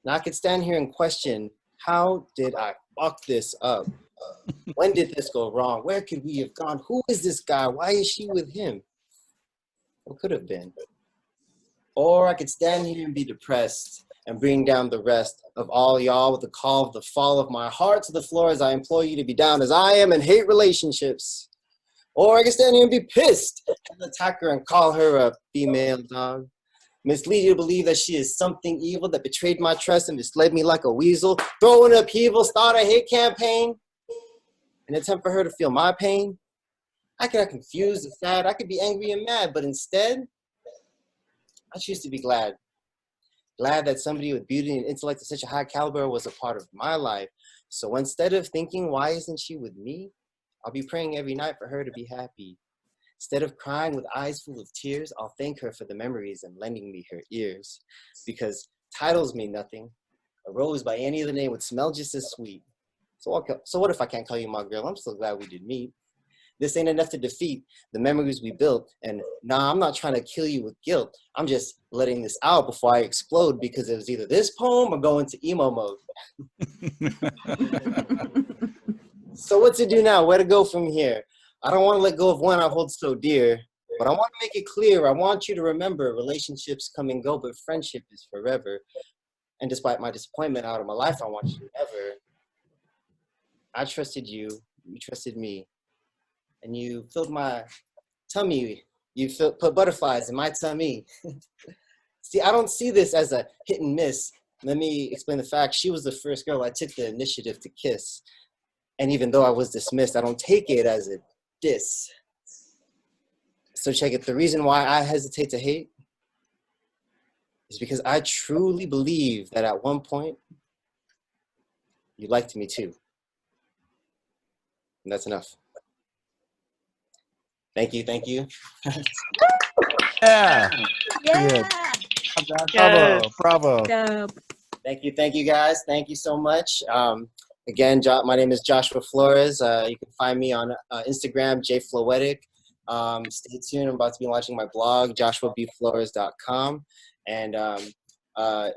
Now I could stand here and question, how did I fuck this up? When did this go wrong? Where could we have gone? Who is this guy? Why is she with him? What could have been? Or I could stand here and be depressed and bring down the rest of all y'all with the call of the fall of my heart to the floor as I implore you to be down as I am and hate relationships. Or I could stand here and be pissed and attack her and call her a female dog. Mislead you to believe that she is something evil that betrayed my trust and misled me like a weasel. Throw an upheaval, start a hate campaign, an attempt for her to feel my pain. I could have confused and sad. I could be angry and mad, but instead, I choose to be glad. Glad that somebody with beauty and intellect of such a high caliber was a part of my life. So instead of thinking, why isn't she with me? I'll be praying every night for her to be happy. Instead of crying with eyes full of tears, I'll thank her for the memories and lending me her ears. Because titles mean nothing. A rose by any other name would smell just as sweet. So what if I can't call you my girl? I'm so glad we did meet. This ain't enough to defeat the memories we built. And nah, I'm not trying to kill you with guilt. I'm just letting this out before I explode because it was either this poem or go into emo mode. So what to do now? Where to go from here? I don't want to let go of one I hold so dear, but I want to make it clear. I want you to remember relationships come and go, but friendship is forever. And despite my disappointment out of my life, I want you to never. I trusted you. You trusted me. And you filled my tummy. You put butterflies in my tummy. See, I don't see this as a hit and miss. Let me explain the fact. She was the first girl I took the initiative to kiss. And even though I was dismissed, I don't take it as a diss. So check it. The reason why I hesitate to hate is because I truly believe that at one point, you liked me too. And that's enough. Thank you, thank you. Yeah. Yeah. Bravo, bravo. Dope. Thank you guys. Thank you so much. Again, my name is Joshua Flores. You can find me on Instagram, jfloetic. Stay tuned. I'm about to be launching my blog, joshuabflores.com. And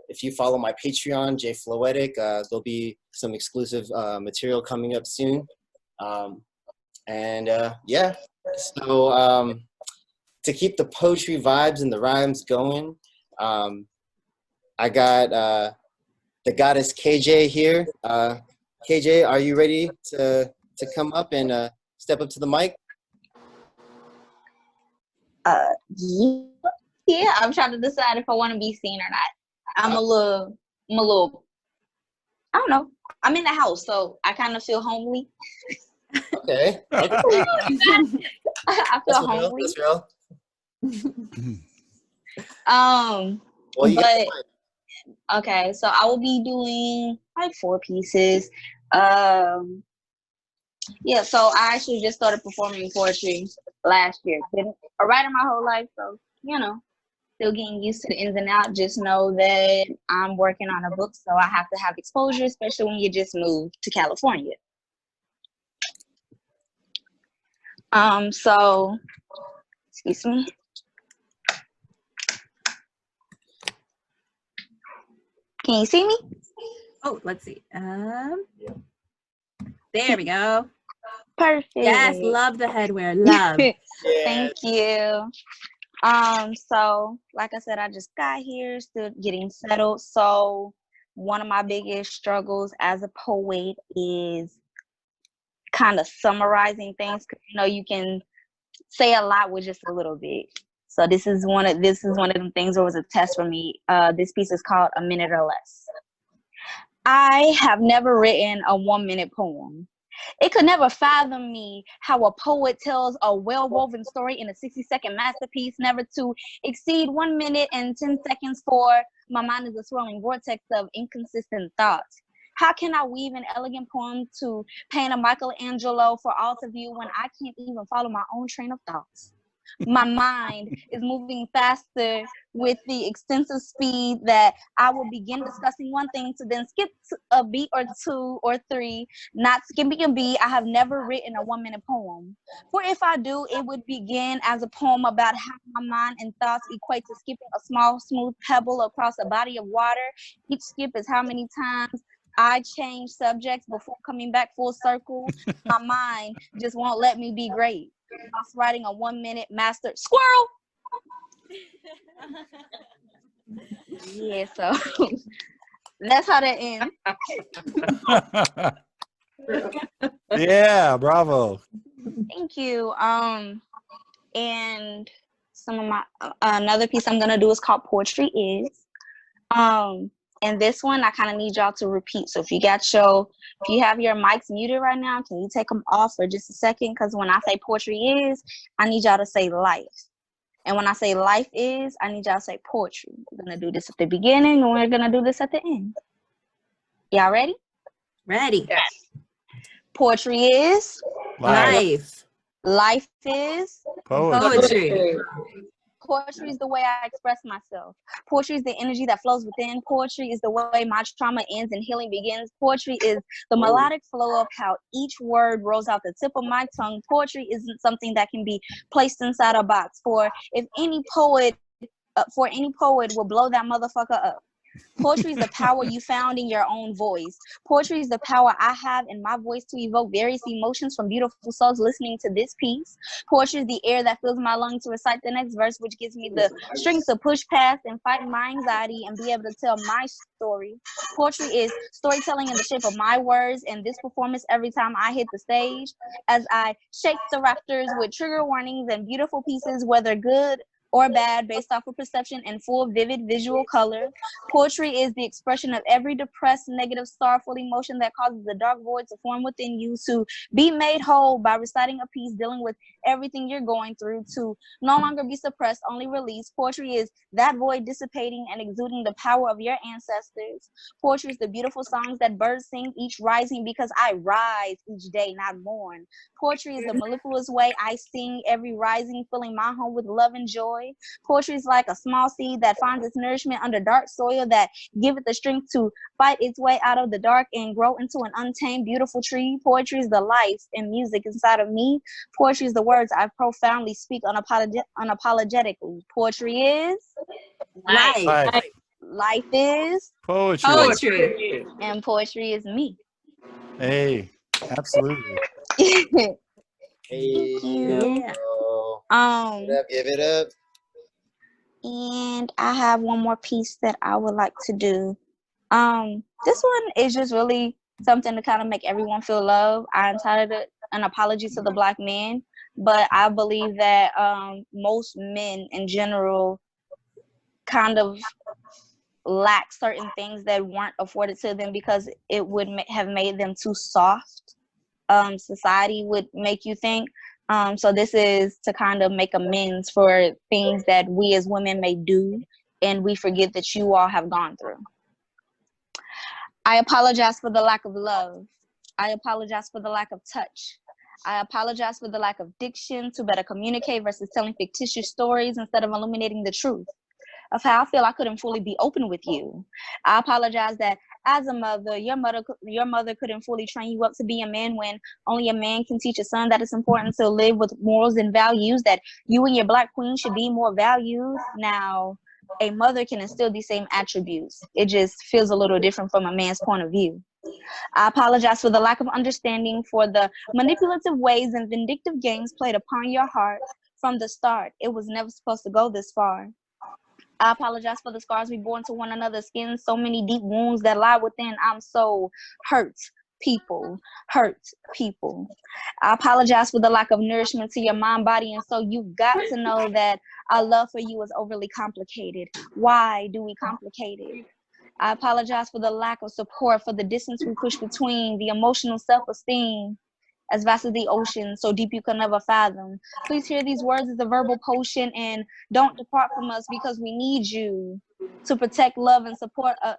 if you follow my Patreon, jfloetic, there'll be some exclusive material coming up soon. Yeah, so to keep the poetry vibes and the rhymes going, I got the goddess KJ here. KJ, are you ready to come up and step up to the mic? Yeah, I'm trying to decide if I want to be seen or not. I'm a little, I don't know. I'm in the house, so I kind of feel homely. Okay. I feel homely. That's real. Well, but okay, so I will be doing like 4 pieces. Yeah, so I actually just started performing poetry last year. Been a writer my whole life, so you know, still getting used to the ins and outs. Just know that I'm working on a book, so I have to have exposure, especially when you just moved to California. So, excuse me. Can you see me? Oh, let's see. There we go. Perfect. Yes, love the headwear. Love. Thank you. So like I said, I just got here, still getting settled. So one of my biggest struggles as a poet is kind of summarizing things. You know, you can say a lot with just a little bit. So this is one of the things that was a test for me. This piece is called A Minute or Less. I have never written a 1-minute poem. It could never fathom me how a poet tells a well-woven story in a 60-second masterpiece, never to exceed 1 minute and 10 seconds, for my mind is a swirling vortex of inconsistent thoughts. How can I weave an elegant poem to paint a Michelangelo for all to view when I can't even follow my own train of thoughts? My mind is moving faster with the extensive speed that I will begin discussing one thing to then skip a beat or two or three, not skipping a beat. I have never written a 1-minute poem. For if I do, it would begin as a poem about how my mind and thoughts equate to skipping a small, smooth pebble across a body of water. Each skip is how many times I change subjects before coming back full circle. My mind just won't let me be great. Whilst writing a 1-minute master squirrel. Yeah, so that's how that ends. Yeah, bravo. Thank you. And some of my another piece I'm gonna do is called Poetry Is. And this one I kind of need y'all to repeat. So if you have your mics muted right now, can you take them off for just a second? Because when I say poetry is, I need y'all to say life. And when I say life is, I need y'all to say poetry. We're gonna do this at the beginning and we're gonna do this at the end. Y'all ready? Ready. Yes. Poetry is Life. Life is Poetry. Poetry is the way I express myself. Poetry is the energy that flows within. Poetry is the way my trauma ends and healing begins. Poetry is the melodic flow of how each word rolls out the tip of my tongue. Poetry isn't something that can be placed inside a box. For any poet will blow that motherfucker up. Poetry is the power you found in your own voice. Poetry is the power I have in my voice to evoke various emotions from beautiful souls listening to this piece. Poetry is the air that fills my lungs to recite the next verse, which gives me the strength to push past and fight my anxiety and be able to tell my story. Poetry is storytelling in the shape of my words, and this performance every time I hit the stage, as I shake the rafters with trigger warnings and beautiful pieces, whether good or bad, based off of perception and full vivid visual color. Poetry is the expression of every depressed, negative, sorrowful emotion that causes the dark void to form within you, to be made whole by reciting a piece dealing with everything you're going through, to no longer be suppressed, only released. Poetry is that void dissipating and exuding the power of your ancestors. Poetry is the beautiful songs that birds sing, each rising because I rise each day, not mourn. Poetry is the mellifluous way I sing every rising, filling my home with love and joy. Poetry is like a small seed that finds its nourishment under dark soil that give it the strength to fight its way out of the dark and grow into an untamed, beautiful tree. Poetry is the life and music inside of me. Poetry is the words I profoundly speak unapologetically. Poetry is Life. Life is Poetry. and poetry is me. Hey, absolutely. Hey, Yeah. give it up. And I have one more piece that I would like to do. This one is just really something to kind of make everyone feel love. I entitled it An Apology to the Black Man, but I believe that most men in general kind of lack certain things that weren't afforded to them because it would have made them too soft. Society would make you think. So this is to kind of make amends for things that we as women may do and we forget that you all have gone through. I apologize for the lack of love. I apologize for the lack of touch. I apologize for the lack of diction to better communicate versus telling fictitious stories instead of illuminating the truth. of how I feel I couldn't fully be open with you. I apologize that as a mother, your mother couldn't fully train you up to be a man when only a man can teach a son that it's important to live with morals and values, that you and your Black queen should be more valued. Now, a mother can instill these same attributes. It just feels a little different from a man's point of view. I apologize for the lack of understanding, for the manipulative ways and vindictive games played upon your heart from the start. It was never supposed to go this far. I apologize for the scars we bore into one another's skin, so many deep wounds that lie within. I'm so hurt people. I apologize for the lack of nourishment to your mind, body, and soul. You've got to know that our love for you is overly complicated. Why do we complicate it? I apologize for the lack of support, for the distance we push between, the emotional self-esteem as vast as the ocean, so deep you can never fathom. Please hear these words as a verbal potion, and don't depart from us, because we need you to protect, love, and support us.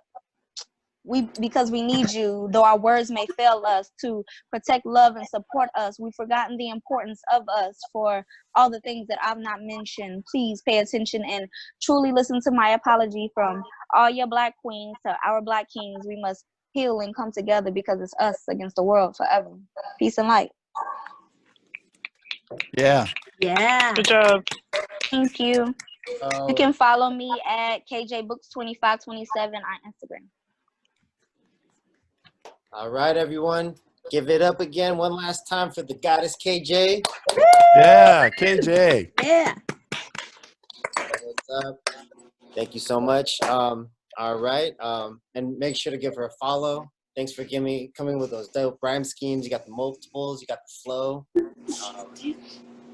Because we need you, though our words may fail us, to protect, love, and support us. We've forgotten the importance of us for all the things that I've not mentioned. Please pay attention and truly listen to my apology. From all your Black queens to our Black kings, we must heal and come together, because it's us against the world forever. Peace and light. Yeah. Yeah. Good job. Thank you. You can follow me at KJBooks2527 on Instagram. All right, everyone. Give it up again one last time for the goddess KJ. Yeah, KJ. Yeah. What's up? Thank you so much. All right. And make sure to give her a follow. Thanks for coming with those dope rhyme schemes. You got the multiples, you got the flow.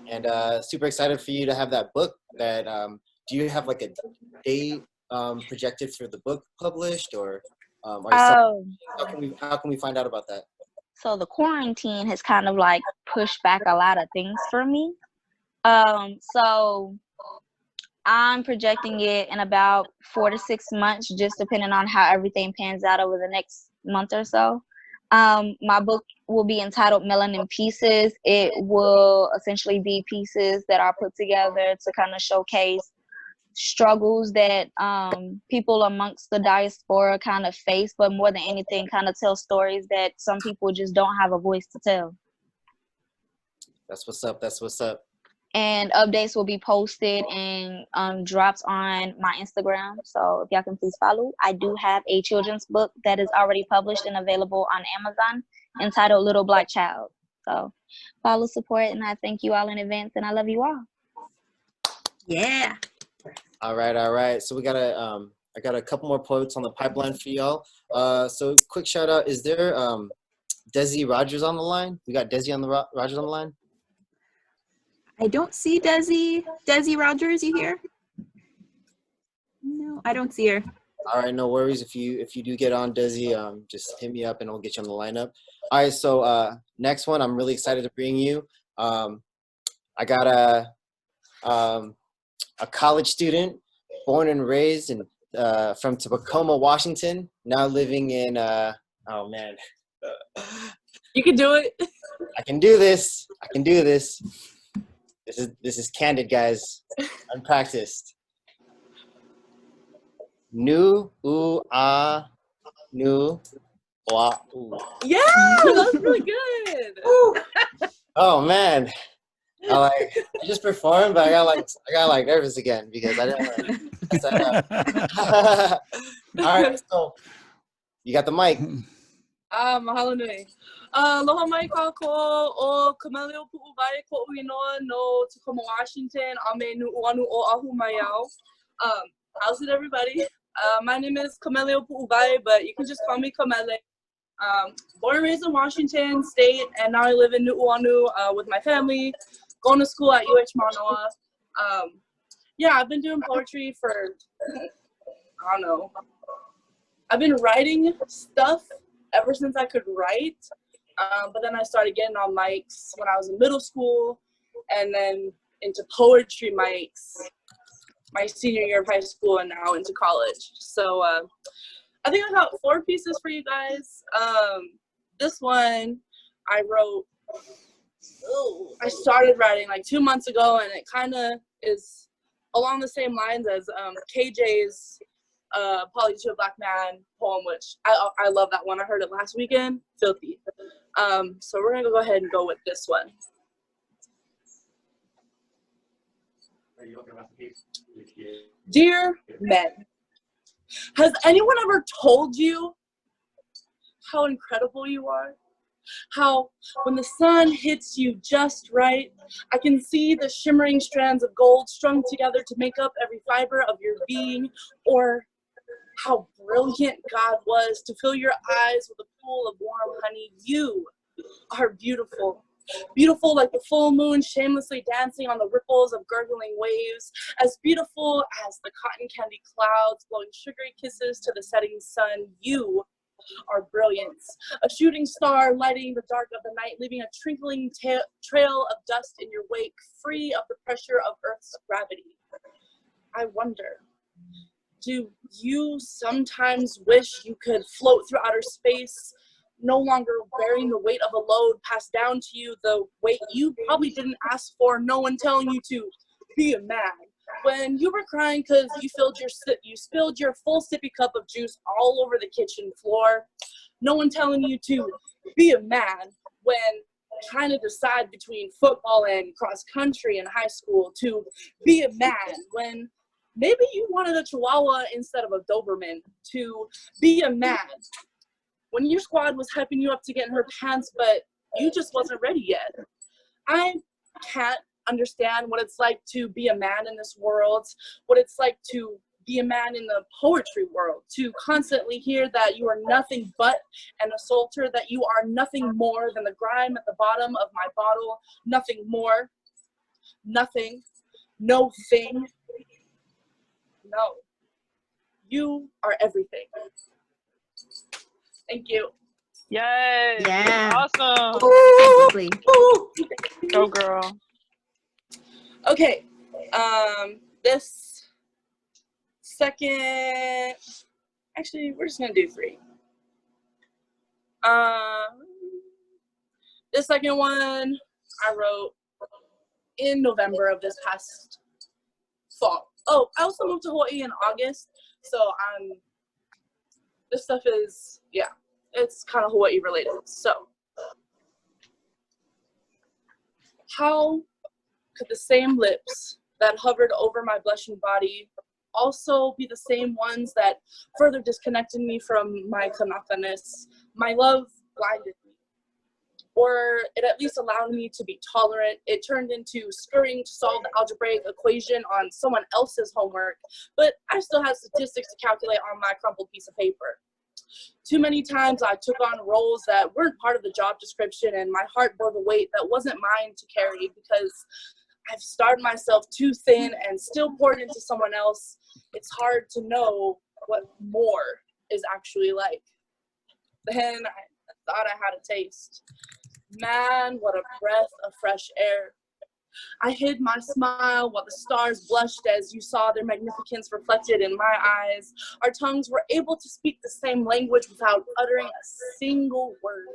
And super excited for you to have that book. That do you have like a date projected for the book published, or how can we find out about that? So the quarantine has kind of like pushed back a lot of things for me. So I'm projecting it in about 4 to 6 months, just depending on how everything pans out over the next month or so. My book will be entitled Melanin Pieces. It will essentially be pieces that are put together to kind of showcase struggles that people amongst the diaspora kind of face, but more than anything, kind of tell stories that some people just don't have a voice to tell. That's what's up. That's what's up. And updates will be posted and dropped on my Instagram. So if y'all can please follow. I do have a children's book that is already published and available on Amazon entitled Little Black Child. So follow, support, and I thank you all in advance, and I love you all. Yeah. All right, all right. So we got I got a couple more poets on the pipeline for y'all. So quick shout out. Is there Desi Rogers on the line? We got Desi on the Rogers on the line. I don't see Desi. Desi Rogers, you here? No, I don't see her. All right, no worries. If you do get on, Desi, just hit me up and I'll get you on the lineup. All right, so next one, I'm really excited to bring you. I got a college student, born and raised in from Tacoma, Washington, now living in oh man. You can do it. I can do this. I can do this. This is candid, guys. Unpracticed. Nu u a nu wa u. Yeah, that was really good. Oh man, I just performed, but I got nervous again because I didn't mess that up. All right, so you got the mic. Mahalo nui. Aloha mai kako o Kameleo Pu'uwai ko uinoa no Tacoma, Washington. Ame nu'uanu o ahu mai au. How's it, everybody? My name is Kameleo Pu'uwai, but you can just call me Kamele. Born and raised in Washington State, and now I live in Nu'uanu with my family, going to school at UH Manoa. Yeah, I've been doing poetry for, I don't know. I've been writing stuff ever since I could write, but then I started getting on mics when I was in middle school, and then into poetry mics my senior year of high school, and now into college. So I think I got 4 pieces for you guys. This one I wrote, I started writing like 2 months ago, and it kind of is along the same lines as KJ's Apology to a Black Man poem, which I love that one. I heard it last weekend. Filthy. So we're gonna go ahead and go with this one. Dear men, has anyone ever told you how incredible you are? How when the sun hits you just right, I can see the shimmering strands of gold strung together to make up every fiber of your being, or how brilliant God was to fill your eyes with a pool of warm honey. You are beautiful. Beautiful like the full moon shamelessly dancing on the ripples of gurgling waves, as beautiful as the cotton candy clouds blowing sugary kisses to the setting sun. You are brilliance, a shooting star lighting the dark of the night, leaving a twinkling trail of dust in your wake, free of the pressure of Earth's gravity. I wonder, do you sometimes wish you could float through outer space, no longer bearing the weight of a load passed down to you, the weight you probably didn't ask for, no one telling you to be a man? When you were crying because you spilled your full sippy cup of juice all over the kitchen floor, no one telling you to be a man. When trying to decide between football and cross country in high school, to be a man. When maybe you wanted a Chihuahua instead of a Doberman, to be a man. When your squad was hyping you up to get in her pants, but you just wasn't ready yet. I can't understand what it's like to be a man in this world, what it's like to be a man in the poetry world, to constantly hear that you are nothing but an assaulter, that you are nothing more than the grime at the bottom of my bottle, nothing more, nothing, no thing. No, you are everything. Thank you. Yes. Yeah. Awesome. Lovely. Go girl. Okay. This second, actually, we're just gonna do 3. This second one I wrote in November of this past fall. Oh, I also moved to Hawaii in August, so this stuff is, yeah, it's kind of Hawaii related. So, how could the same lips that hovered over my blushing body also be the same ones that further disconnected me from my kanaka-ness? My love blinded me, or it at least allowed me to be tolerant. It turned into scurrying to solve the algebraic equation on someone else's homework, but I still had statistics to calculate on my crumpled piece of paper. Too many times I took on roles that weren't part of the job description, and my heart bore the weight that wasn't mine to carry because I've starved myself too thin and still poured into someone else. It's hard to know what more is actually like. Then I thought I had a taste. Man, what a breath of fresh air. I hid my smile while the stars blushed as you saw their magnificence reflected in my eyes. Our tongues were able to speak the same language without uttering a single word.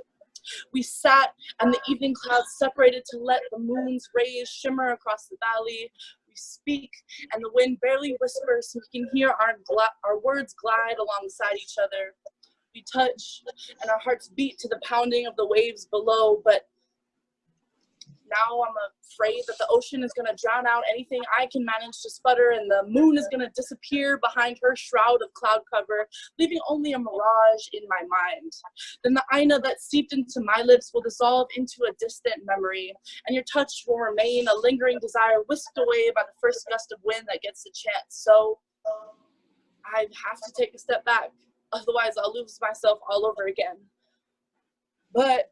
We sat and the evening clouds separated to let the moon's rays shimmer across the valley. We speak and the wind barely whispers so we can hear our words glide alongside each other. We touch and our hearts beat to the pounding of the waves below, but now I'm afraid that the ocean is going to drown out anything I can manage to sputter, and the moon is going to disappear behind her shroud of cloud cover, leaving only a mirage in my mind. Then the aina that seeped into my lips will dissolve into a distant memory, and your touch will remain a lingering desire whisked away by the first gust of wind that gets the chance. So I have to take a step back, otherwise I'll lose myself all over again. But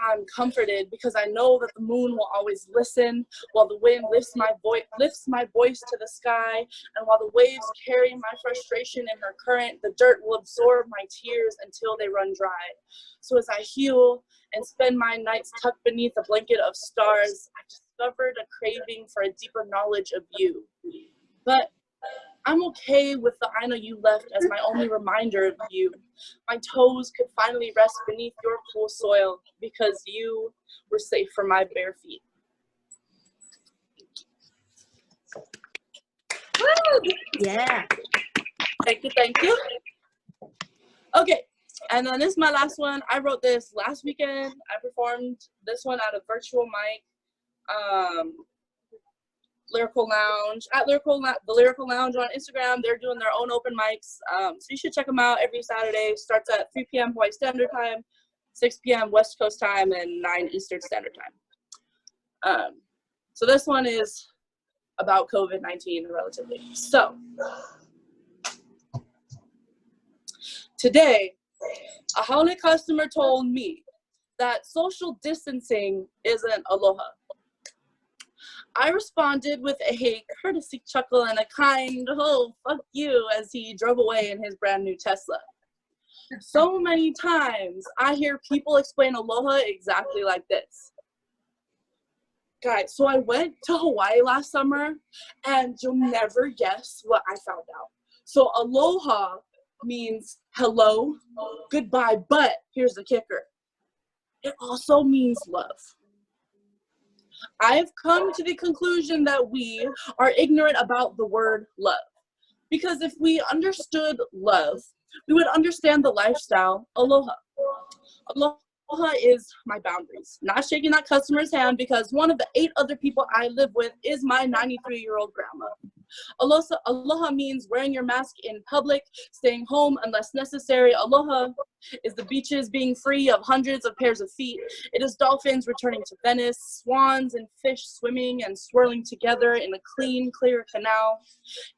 I'm comforted because I know that the moon will always listen, while the wind lifts my voice to the sky, and while the waves carry my frustration in her current, the dirt will absorb my tears until they run dry. So as I heal and spend my nights tucked beneath a blanket of stars, I've discovered a craving for a deeper knowledge of you. But I'm okay with the aina you left as my only reminder of you. My toes could finally rest beneath your cool soil because you were safe for my bare feet. Yeah. Thank you, thank you. Okay, and then this is my last one. I wrote this last weekend. I performed this one at a virtual mic, Lyrical Lounge, the Lyrical Lounge on Instagram. They're doing their own open mics, so you should check them out every Saturday. Starts at 3 p.m. Hawaii Standard Time, 6 p.m. West Coast Time, and 9 Eastern Standard Time. So this one is about COVID-19 relatively. So today, a Haole customer told me that social distancing isn't aloha. I responded with a courtesy chuckle and a kind, oh, fuck you, as he drove away in his brand new Tesla. So many times I hear people explain aloha exactly like this. Guys, so I went to Hawaii last summer, and you'll never guess what I found out. So aloha means hello, goodbye, but here's the kicker. It also means love. I've come to the conclusion that we are ignorant about the word love. Because if we understood love, we would understand the lifestyle aloha. Aloha is my boundaries. Not shaking that customer's hand because one of the 8 other people I live with is my 93-year-old grandma. Aloha means wearing your mask in public, staying home unless necessary. Aloha is the beaches being free of hundreds of pairs of feet. It is dolphins returning to Venice, swans and fish swimming and swirling together in a clean, clear canal.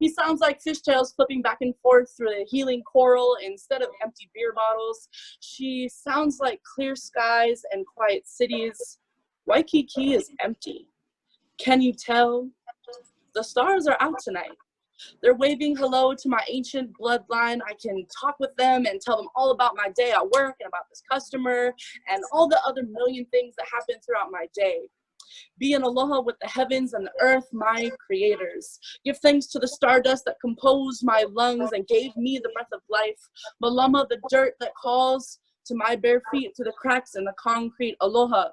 He sounds like fishtails flipping back and forth through the healing coral instead of empty beer bottles. She sounds like clear skies and quiet cities. Waikiki is empty. Can you tell? The stars are out tonight. They're waving hello to my ancient bloodline. I can talk with them and tell them all about my day at work and about this customer and all the other million things that happen throughout my day. Be in aloha with the heavens and the earth, my creators. Give thanks to the stardust that composed my lungs and gave me the breath of life. Malama, the dirt that calls to my bare feet through the cracks in the concrete. Aloha.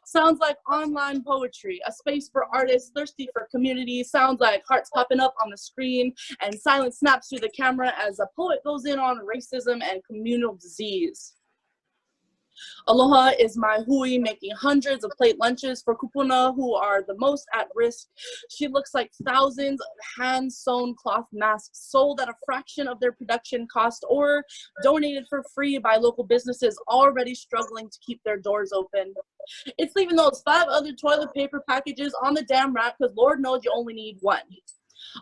Sounds like online poetry, a space for artists thirsty for community. Sounds like hearts popping up on the screen and silence snaps through the camera as a poet goes in on racism and communal disease. Aloha is my hui making hundreds of plate lunches for kupuna who are the most at risk. She looks like thousands of hand-sewn cloth masks sold at a fraction of their production cost or donated for free by local businesses already struggling to keep their doors open. It's leaving those 5 other toilet paper packages on the damn rack because Lord knows you only need one.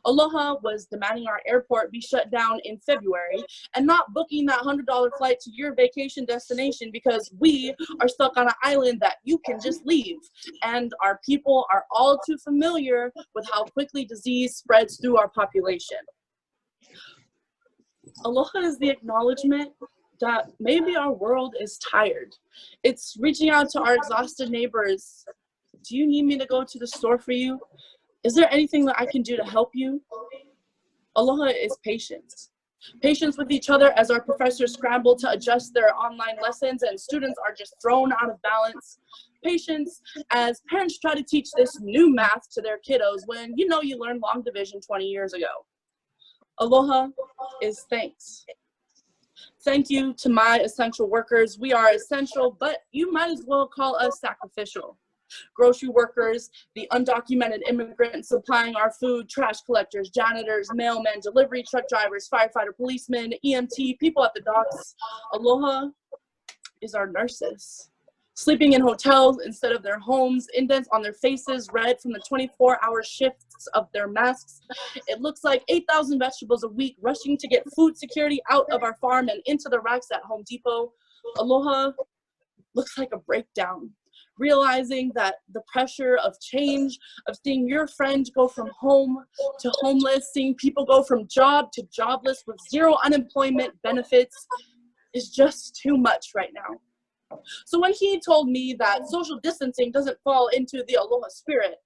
Aloha was demanding our airport be shut down in February and not booking that $100 flight to your vacation destination because we are stuck on an island that you can just leave. And our people are all too familiar with how quickly disease spreads through our population. Aloha is the acknowledgement that maybe our world is tired. It's reaching out to our exhausted neighbors. Do you need me to go to the store for you? Is there anything that I can do to help you? Aloha is patience. Patience with each other as our professors scramble to adjust their online lessons and students are just thrown out of balance. Patience as parents try to teach this new math to their kiddos when you know you learned long division 20 years ago. Aloha is thanks. Thank you to my essential workers. We are essential, but you might as well call us sacrificial. Grocery workers, the undocumented immigrants supplying our food, trash collectors, janitors, mailmen, delivery truck drivers, firefighter, policemen, EMT, people at the docks. Aloha is our nurses. Sleeping in hotels instead of their homes, indents on their faces, red from the 24-hour shifts of their masks. It looks like 8,000 vegetables a week rushing to get food security out of our farm and into the racks at Home Depot. Aloha looks like a breakdown. Realizing that the pressure of change, of seeing your friend go from home to homeless, seeing people go from job to jobless with 0 unemployment benefits is just too much right now. So when he told me that social distancing doesn't fall into the Aloha spirit,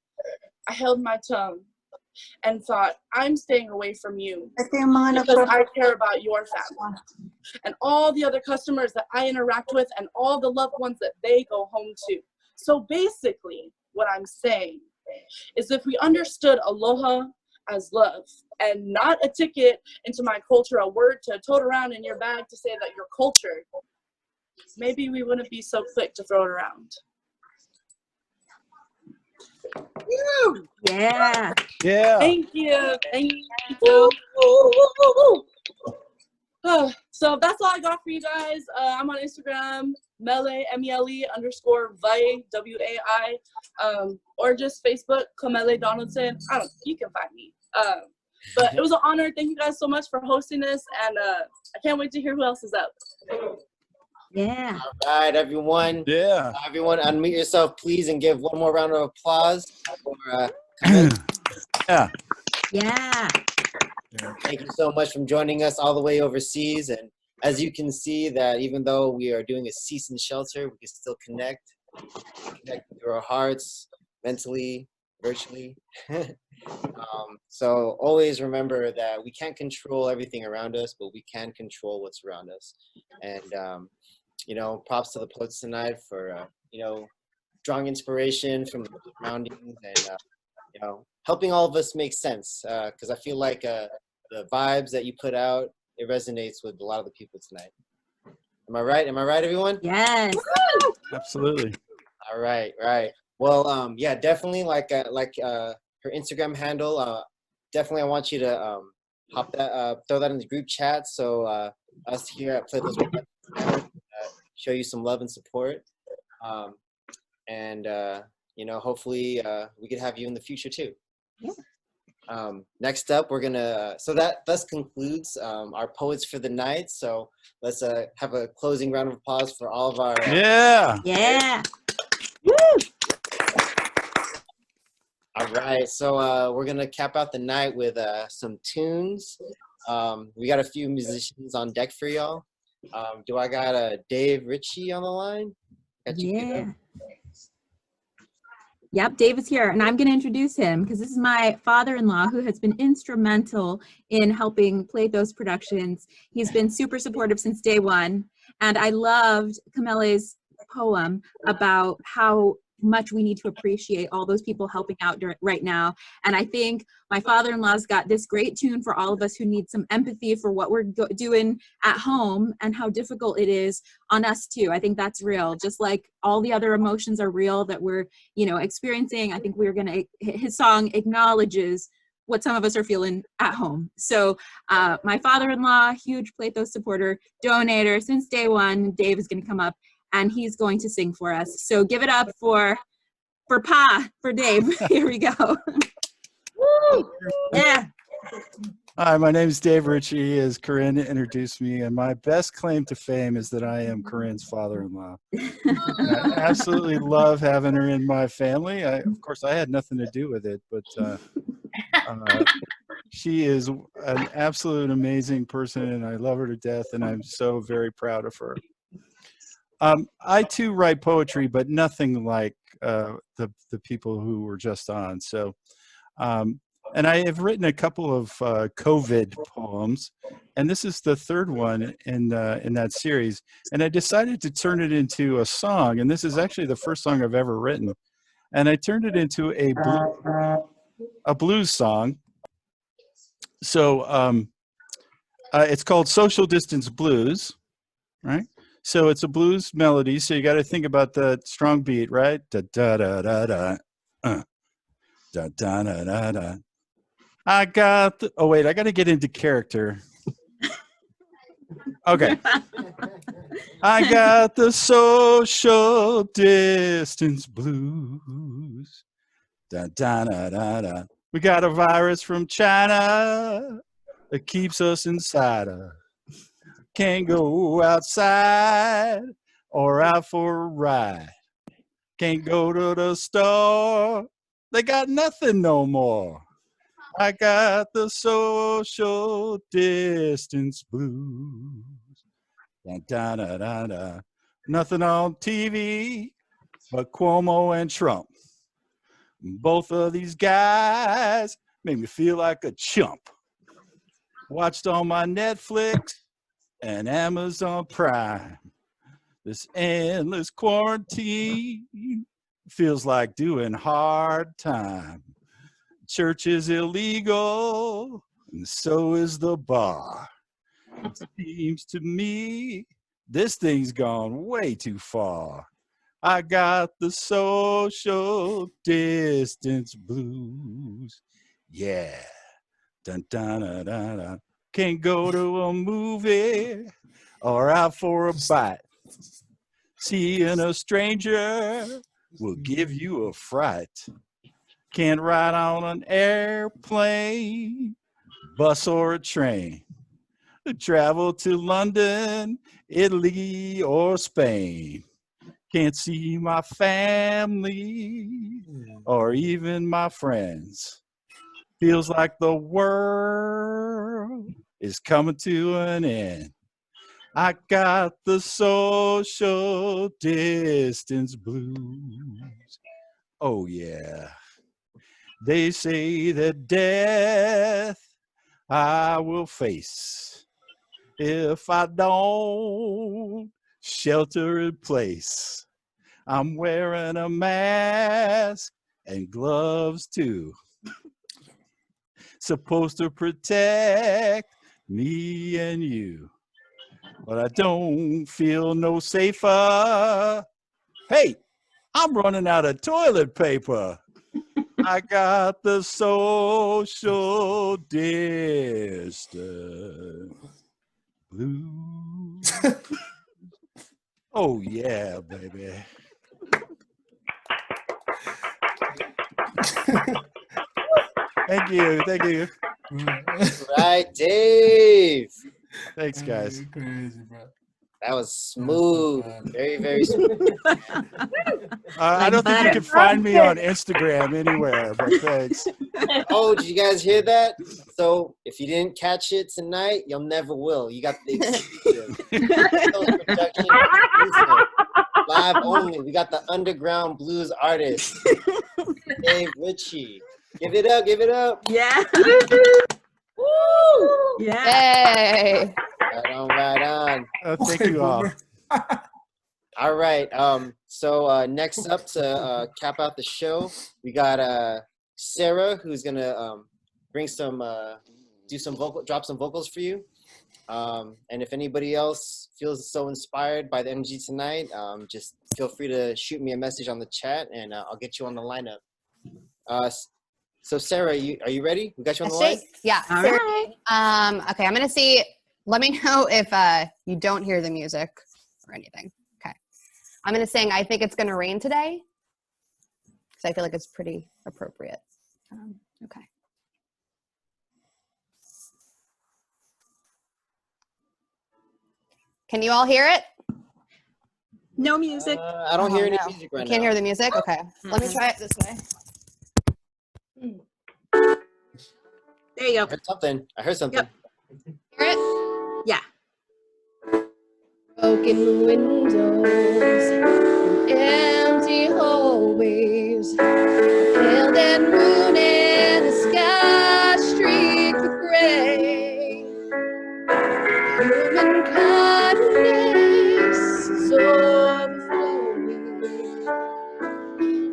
I held my tongue and thought, I'm staying away from you because I care about your family and all the other customers that I interact with and all the loved ones that they go home to. So basically, what I'm saying is if we understood aloha as love, and not a ticket into my culture, a word to tote around in your bag to say that you're cultured. Maybe we wouldn't be so quick to throw it around. Woo! Yeah. Yeah. Thank you. Thank you. So that's all I got for you guys. I'm on Instagram, Mele, MELE_Vai, WAI, or just Facebook, Kamele Donaldson. I don't know, you can find me. But it was an honor. Thank you guys so much for hosting this, and I can't wait to hear who else is up. Yeah. All right, everyone. Yeah. Everyone, unmute yourself, please, and give one more round of applause for Yeah. Yeah. Thank you so much for joining us all the way overseas. And as you can see, that even though we are doing a cease and shelter, we can still connect through our hearts, mentally, virtually. So always remember that we can't control everything around us, but we can control what's around us. And you know, props to the poets tonight for you know, drawing inspiration from the surroundings and you know, helping all of us make sense. Because I feel like the vibes that you put out, it resonates with a lot of the people tonight. Am I right? Am I right, everyone? Yes. Absolutely. All right, right. Well, yeah, definitely like her Instagram handle. Definitely, I want you to hop that, throw that in the group chat, so us here at Plethos Productions show you some love and support. And you know, hopefully we could have you in the future too. Yeah. Next up, we're gonna. So that thus concludes our poets for the night. So let's have a closing round of applause for all of our. Yeah. Yeah. Woo! All right, so we're gonna cap out the night with some tunes. We got a few musicians on deck for y'all. Do I got Dave Ritchie on the line? Yeah. Yep, Dave is here, and I'm going to introduce him because this is my father-in-law who has been instrumental in helping Plethos Productions. He's been super supportive since day one, and I loved Kamele's poem about how much we need to appreciate all those people helping out right now. And I think my father-in-law's got this great tune for all of us who need some empathy for what we're doing at home and how difficult it is on us too. I think that's real. Just like all the other emotions are real that we're, you know, experiencing. I think his song acknowledges what some of us are feeling at home. So my father-in-law, huge Plethos supporter, donator since day one, Dave is going to come up and he's going to sing for us. So give it up for Dave. Here we go. Woo! Yeah. Hi, my name is Dave Ritchie, as Corinne introduced me, and my best claim to fame is that I am Corinne's father-in-law. I absolutely love having her in my family. Of course, I had nothing to do with it, but she is an absolute amazing person, and I love her to death, and I'm so very proud of her. I too write poetry, but nothing like the people who were just on. So, and I have written a couple of COVID poems, and this is the third one in that series. And I decided to turn it into a song, and this is actually the first song I've ever written. And I turned it into a blues song. So it's called Social Distance Blues, right? So it's a blues melody, so you got to think about the strong beat, right? Da da da da da, da da da da da. I got the. Oh wait, I got to get into character. Okay. I got the social distance blues. Da da da da da. We got a virus from China that keeps us inside us. Can't go outside or out for a ride. Can't go to the store. They got nothing no more. I got the social distance blues. Da, da, da, da, da. Nothing on TV but Cuomo and Trump. Both of these guys make me feel like a chump. Watched on my Netflix and Amazon Prime. This endless quarantine feels like doing hard time. church is illegal, and so is the bar. It seems to me this thing's gone way too far. I got the social distance blues. Yeah. Dun, dun, dun, dun, dun. Can't go to a movie or out for a bite. Seeing a stranger will give you a fright. Can't ride on an airplane, bus, or a train. Travel to London, Italy, or Spain. Can't see my family or even my friends. Feels like the world is coming to an end. I got the social distance blues. Oh, yeah. They say that death I will face if I don't shelter in place. I'm wearing a mask and gloves too. Supposed to protect me and you. But I don't feel no safer. Hey, I'm running out of toilet paper. I got the social distance blues. Oh, yeah, baby. Thank you. Thank you. Right, Dave. Thanks, guys. Crazy, bro. That was smooth. Very, very smooth. I don't think you can find me on Instagram anywhere, but thanks. Oh, did you guys hear that? So if you didn't catch it tonight, you'll never will. You got the exclusive. Plethos Production exclusive. Live only. We got the underground blues artist, Dave Ritchie. Give it up, give it up. Yeah. Woo! Yeah. Yay. Right on, right on. Thank you all. All right. So next up to cap out the show, we got Sarah, who's gonna bring some, drop some vocals for you. And if anybody else feels so inspired by the energy tonight, just feel free to shoot me a message on the chat, and I'll get you on the lineup. So Sarah, are you ready? We got you on the line? Yeah. All Sarah, right. okay, I'm gonna see. Let me know if you don't hear the music or anything. Okay. I'm gonna sing I Think It's Gonna Rain Today, because I feel like it's pretty appropriate. Okay. Can you all hear it? No music. I don't hear any music right now. You can't hear the music? Okay. Let me try it this way. There you go. I heard something. Yep. Hear it? Yeah. Broken windows, empty hallways, pale dead moon and the sky streaked with gray. Human kindness is overflowing,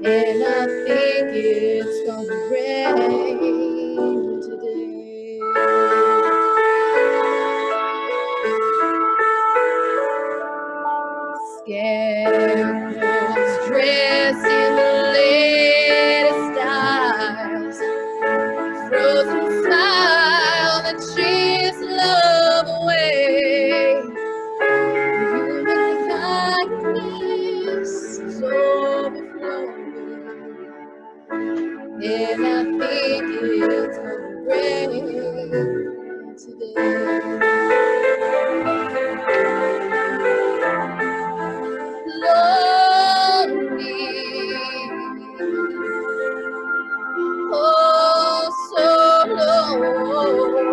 and I think it's gonna rain today. Scarecrows dressed in the latest styles, frozen smile that chased love away. Human kindness is overflowing, and I think it's gonna rain today. Lonely, oh so lonely.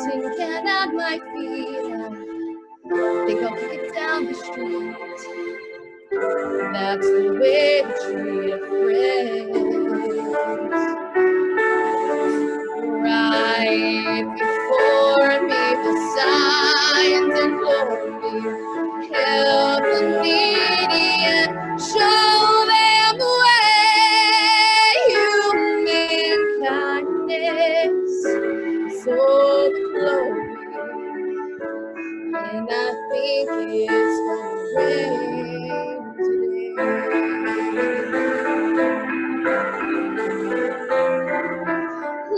Sinking at my feet, I think I'll kick it down the street. That's the way to treat a friend. Right before me, the signs implore me, help the needy and show And I think it's gonna rain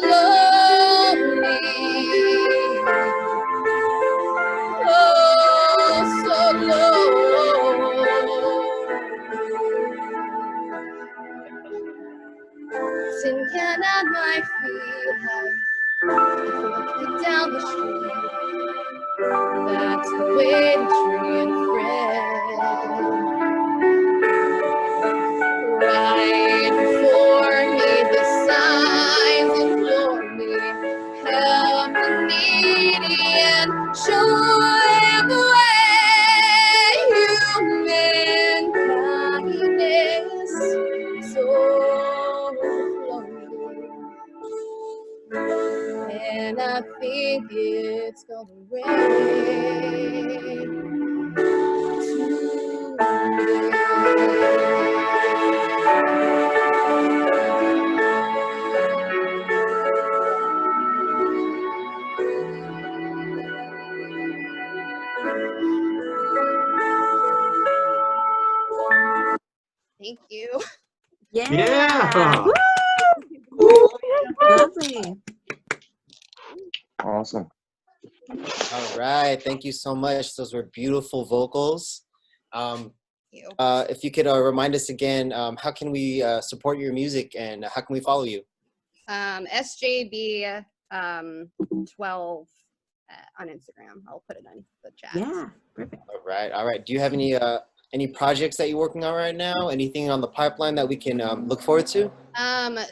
lonely, oh so low. Tin can at my feet, walking down the street. That's the way to treat a friend. Right before me, the signs implore me, help the needy and show the way. Human kindness, so flowing, and I think it's gonna rain. Thank you. Yeah. Yeah. Woo! Lovely. Awesome. All right. Thank you so much. Those were beautiful vocals. If you could remind us again, how can we support your music and how can we follow you? SJB 12 on Instagram. I'll put it in the chat. Yeah, perfect. All right. All right. Do you have any projects that you're working on right now? Anything on the pipeline that we can look forward to?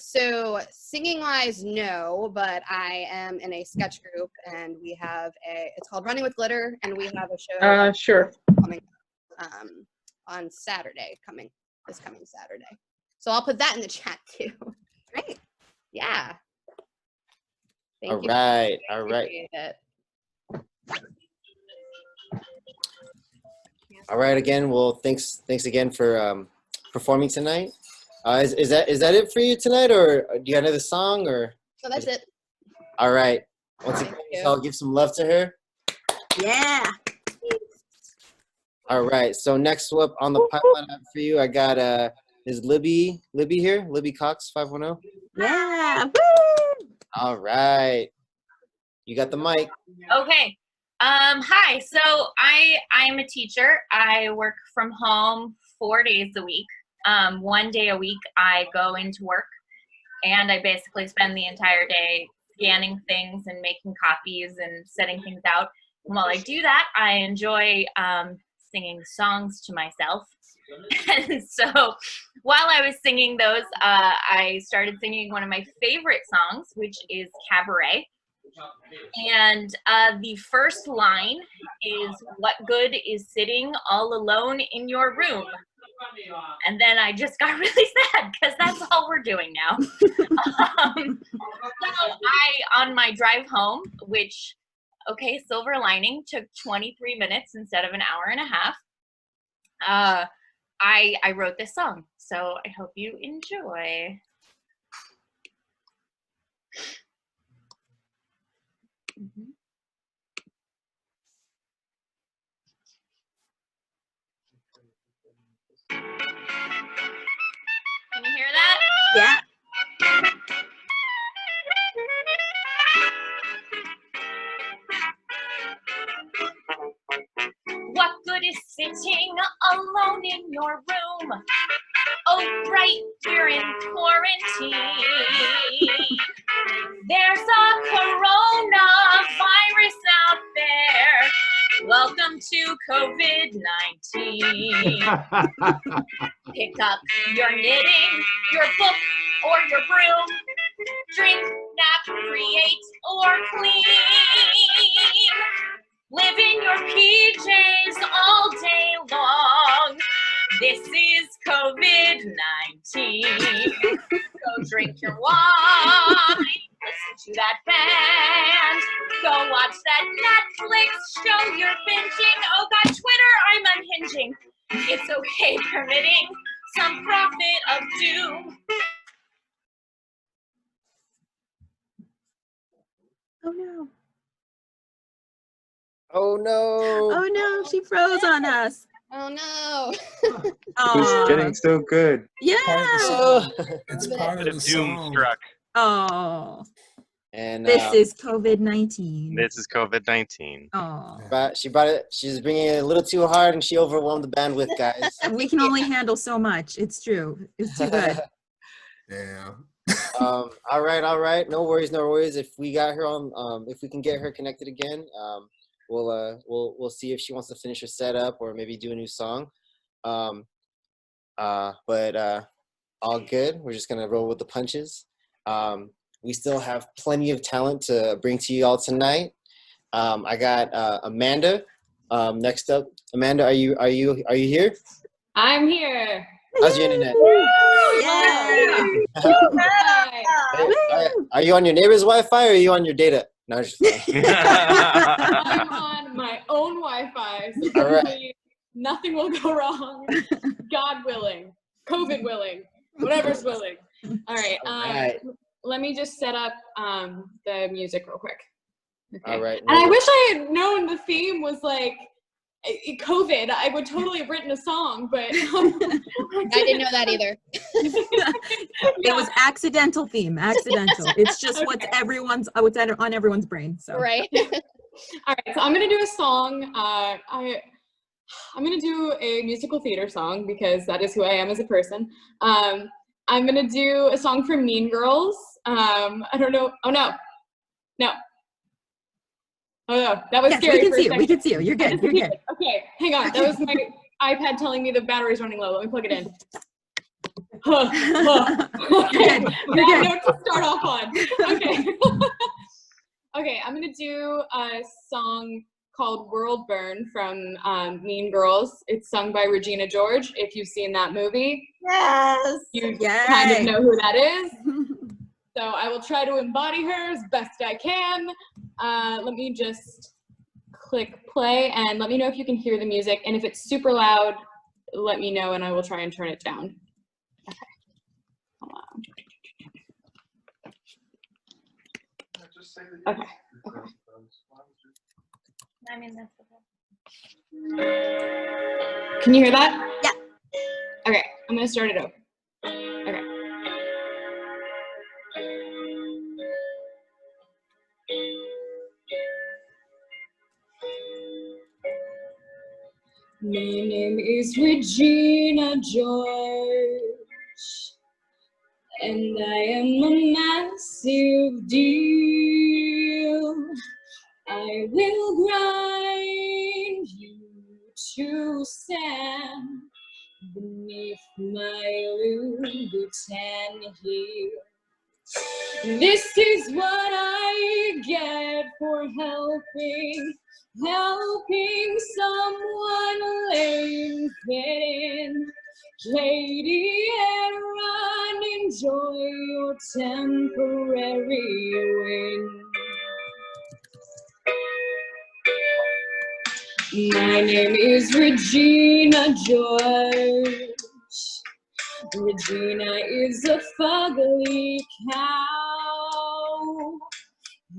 So singing wise, no, but I am in a sketch group and we have it's called Running with Glitter, and we have a show Sure. coming on Saturday, this coming Saturday. So I'll put that in the chat too. Great. Yeah. Thank All you. right. All right. Appreciate it. All right. Again, well, thanks again for performing tonight. Is that it for you tonight, or do you got another song, or? So that's it. All right. Once again, so I'll give some love to her. Yeah. All right. So next up on the pipeline for you, I got is Libby here? Libby Cox 510. Yeah. Woo! All right. You got the mic. Okay. Hi. So I'm a teacher. I work from home 4 days a week. 1 day a week I go into work, and I basically spend the entire day scanning things and making copies and setting things out. And while I do that, I enjoy singing songs to myself. And so while I was singing those, I started singing one of my favorite songs, which is Cabaret. And the first line is, "What good is sitting all alone in your room?" And then I just got really sad because that's all we're doing now. So on my drive home, which, okay, silver lining, took 23 minutes instead of an hour and a half, I wrote this song. So I hope you enjoy. Mm-hmm. Can you hear that? Yeah. What good is sitting alone in your room? Oh, right, we're in quarantine. There's a coronavirus out there. Welcome to COVID-19. Pick up your knitting, your book, or your broom. Drink, nap, create, or clean. Live in your PJs all day long. This is COVID-19. Go drink your wine. Listen to that band. Go watch that Netflix show you're binging. Oh God, Twitter, I'm unhinging. It's okay, permitting some prophet of doom. Oh no. Oh no. Oh she froze on us. Oh no. It's getting so good. Yeah. It's part of the Doom song. struck. Oh. And This is COVID-19. This is COVID-19. Oh. But she brought it. She's bringing it a little too hard, and she overwhelmed the bandwidth, guys. We can only handle so much. It's true. It's too good. Yeah. All right. No worries. If we got her on, if we can get her connected again, we'll see if she wants to finish her setup or maybe do a new song. But all good. We're just gonna roll with the punches. We still have plenty of talent to bring to you all tonight. I got Amanda. Next up, Amanda, are you here? I'm here. How's your internet? Are you on your neighbor's Wi-Fi or are you on your data? No, just I'm on my own Wi-Fi, so All right. hopefully nothing will go wrong. God willing, COVID willing, whatever's willing. All right. right. Let me just set up the music real quick. Okay. All right. And I wish I had known the theme was like COVID. I would totally have written a song, but I didn't know that either. It was accidental theme. Accidental. It's just what's on everyone's brain. So Right. All right, so I'm gonna do a song. I'm gonna do a musical theater song because that is who I am as a person. I'm gonna do a song from Mean Girls. I don't know. Oh no. Oh no, that was yes, scary. we can for a see you. second. We can see you. You're good. You're good. Okay, hang on. That was my iPad telling me the battery's running low. Let me plug it in. Okay. You're good. You're good. Note to start off on. Okay. Okay, I'm gonna do a song called World Burn from Mean Girls. It's sung by Regina George. If you've seen that movie, Yes. you Yay. kind of know who that is. So I will try to embody her as best I can. Let me just click play and let me know if you can hear the music. And if it's super loud, let me know and I will try and turn it down. Okay. Hold on. Okay. I mean, that's Can you hear that? Yeah. Okay, I'm gonna start it over. Okay. My name is Regina George, and I am a massive deal. I will grind you to sand beneath my Louboutin heel. This is what I get for helping someone lame get in. Katie and Ron, enjoy your temporary win. My name is Regina George. Regina is a fugly cow.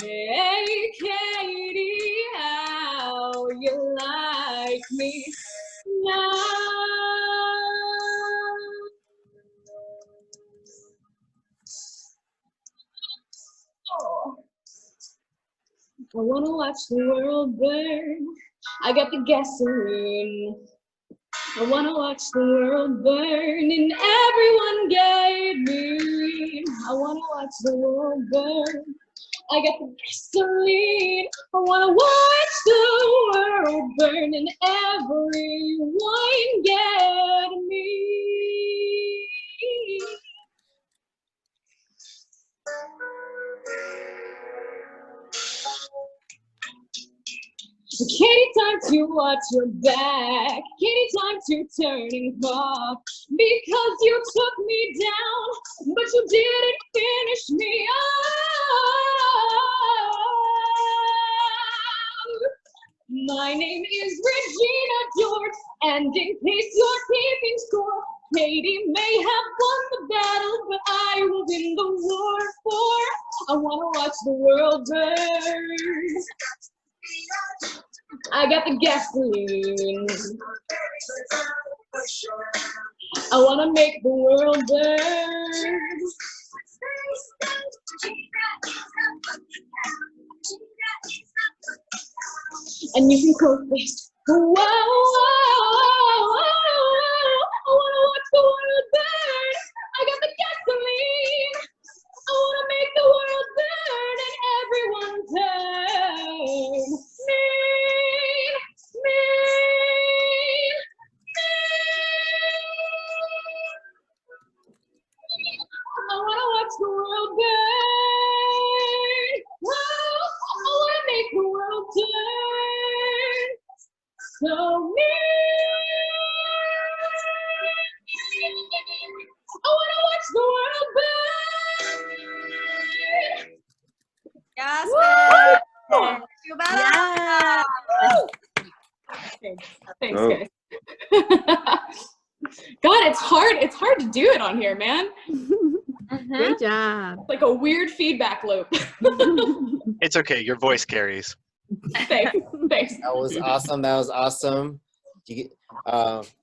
Hey, Katie, how you like me now? Oh. I wanna watch the world burn. I got the gasoline. I wanna watch the world burn and everyone get me. I wanna watch the world burn. I got the gasoline. I wanna watch the world burn and everyone get me. Katie, time to watch your back. Katie, time to turn and walk. Because you took me down, but you didn't finish me off. My name is Regina George, and in case you're keeping score, Katie may have won the battle, but I will win the war for. I want to watch the world burn. I got the gasoline. I wanna make the world burn. And you can quote this. Whoa, whoa, whoa, whoa, I wanna watch the world burn. I got the gasoline. I wanna make the world burn and everyone turn. Mean, mean, mean. I wanna watch the world burn. Whoa, I wanna make the world turn. So mean. I wanna watch the world burn. Yes, Woo! Yeah. Thanks, Oh. guys. God, it's hard. It's hard to do it on here, man. Great job. Like a weird feedback loop. It's okay. Your voice carries. Thanks. That was awesome. That was awesome.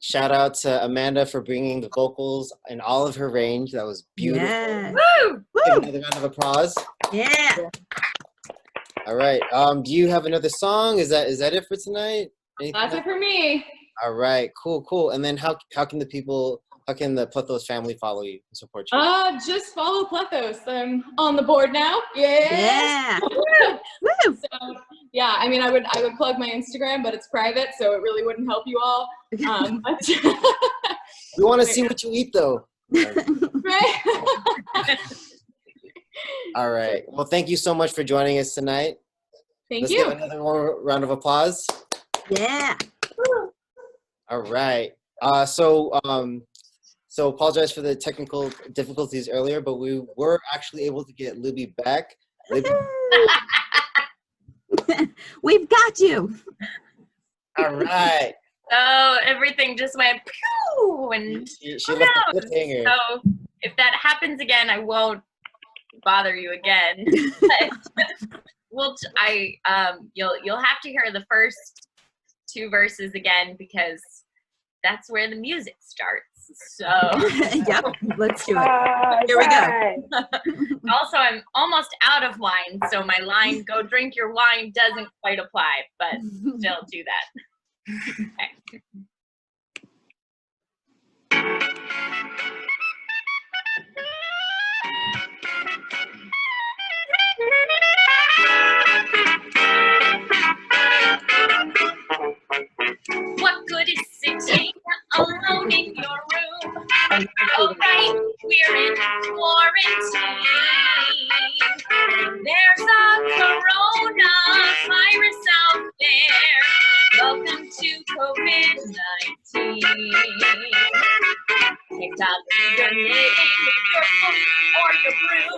Shout out to Amanda for bringing the vocals in all of her range. That was beautiful. Yeah. Woo! Give another round of applause. Yeah. All right. Do you have another song? Is that it for tonight? Anything That's else? it for me. All right. Cool. And then how can the Plethos family follow you and support you? Just follow Plethos. I'm on the board now. Yeah. Woo! So, yeah, I mean, I would plug my Instagram, but it's private, so it really wouldn't help you all. But We want to see what you eat, though. right? All right. Well, thank you so much for joining us tonight. Thank Let's you. give another more round of applause. Yeah. All right. So apologize for the technical difficulties earlier, but we were actually able to get Libby back. Libby. We've got you. All right. So everything just went pew, and She who left a knows? cliffhanger. So if that happens again, I won't bother you again. You'll have to hear the first 2 verses again because that's where the music starts. So Yep, let's do it. Here we go. Also, I'm almost out of wine, so my line "Go drink your wine" doesn't quite apply, but still do that. Okay. What good is sitting alone in your room? Oh, right, we're in quarantine. There's a coronavirus out there. Welcome to COVID-19. Pick up your knitting, your book, or your brew.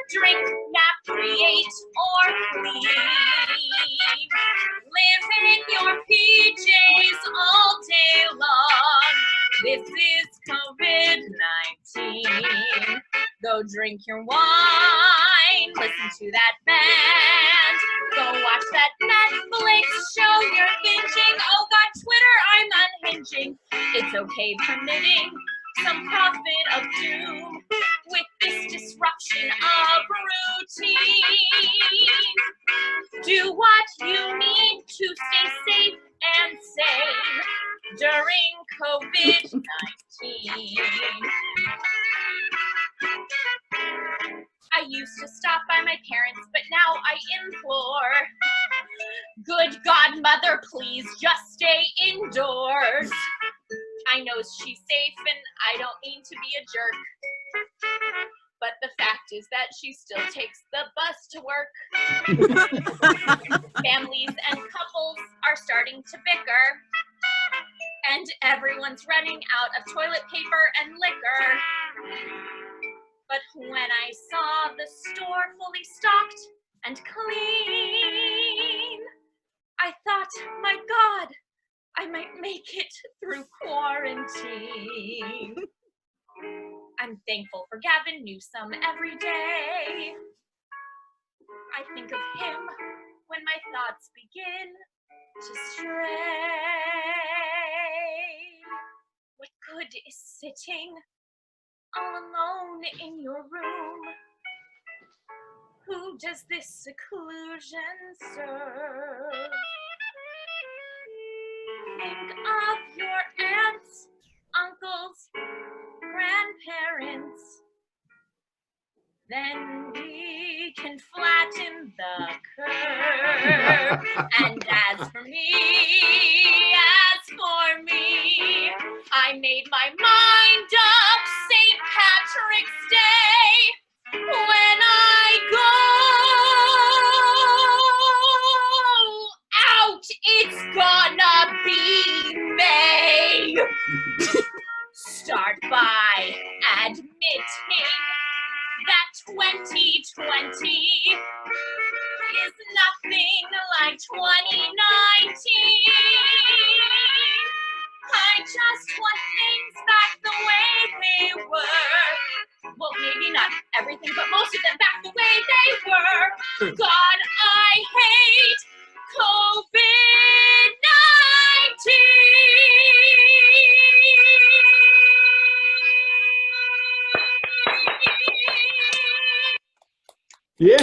Drink, nap, create, or clean. Live in your PJs all day long. This is COVID-19. Go drink your wine. Listen to that band. Go watch that Netflix show you're binging. Oh God, Twitter, I'm unhinging. It's okay permitting some prophet of doom with this disruption of routine. Do what you need to stay safe and sane during COVID-19. I used to stop by my parents, but now I implore. Good godmother, please just stay indoors. I know she's safe and I don't mean to be a jerk. But the fact is that she still takes the bus to work. Families and couples are starting to bicker. And everyone's running out of toilet paper and liquor. But when I saw the store fully stocked and clean, I thought, my God, I might make it through quarantine. I'm thankful for Gavin Newsom every day. I think of him when my thoughts begin to stray. What good is sitting all alone in your room? Who does this seclusion serve? Think of your aunts, uncles, grandparents. Then we can flatten the curve. And as for me, I made my mind up St. Patrick's Day. When I go out, it's gonna be May. Start by admitting that 2020 is nothing like 2019. I just want things back the way they were. Well, maybe not everything, but most of them back the way they were. God, I hate Yeah.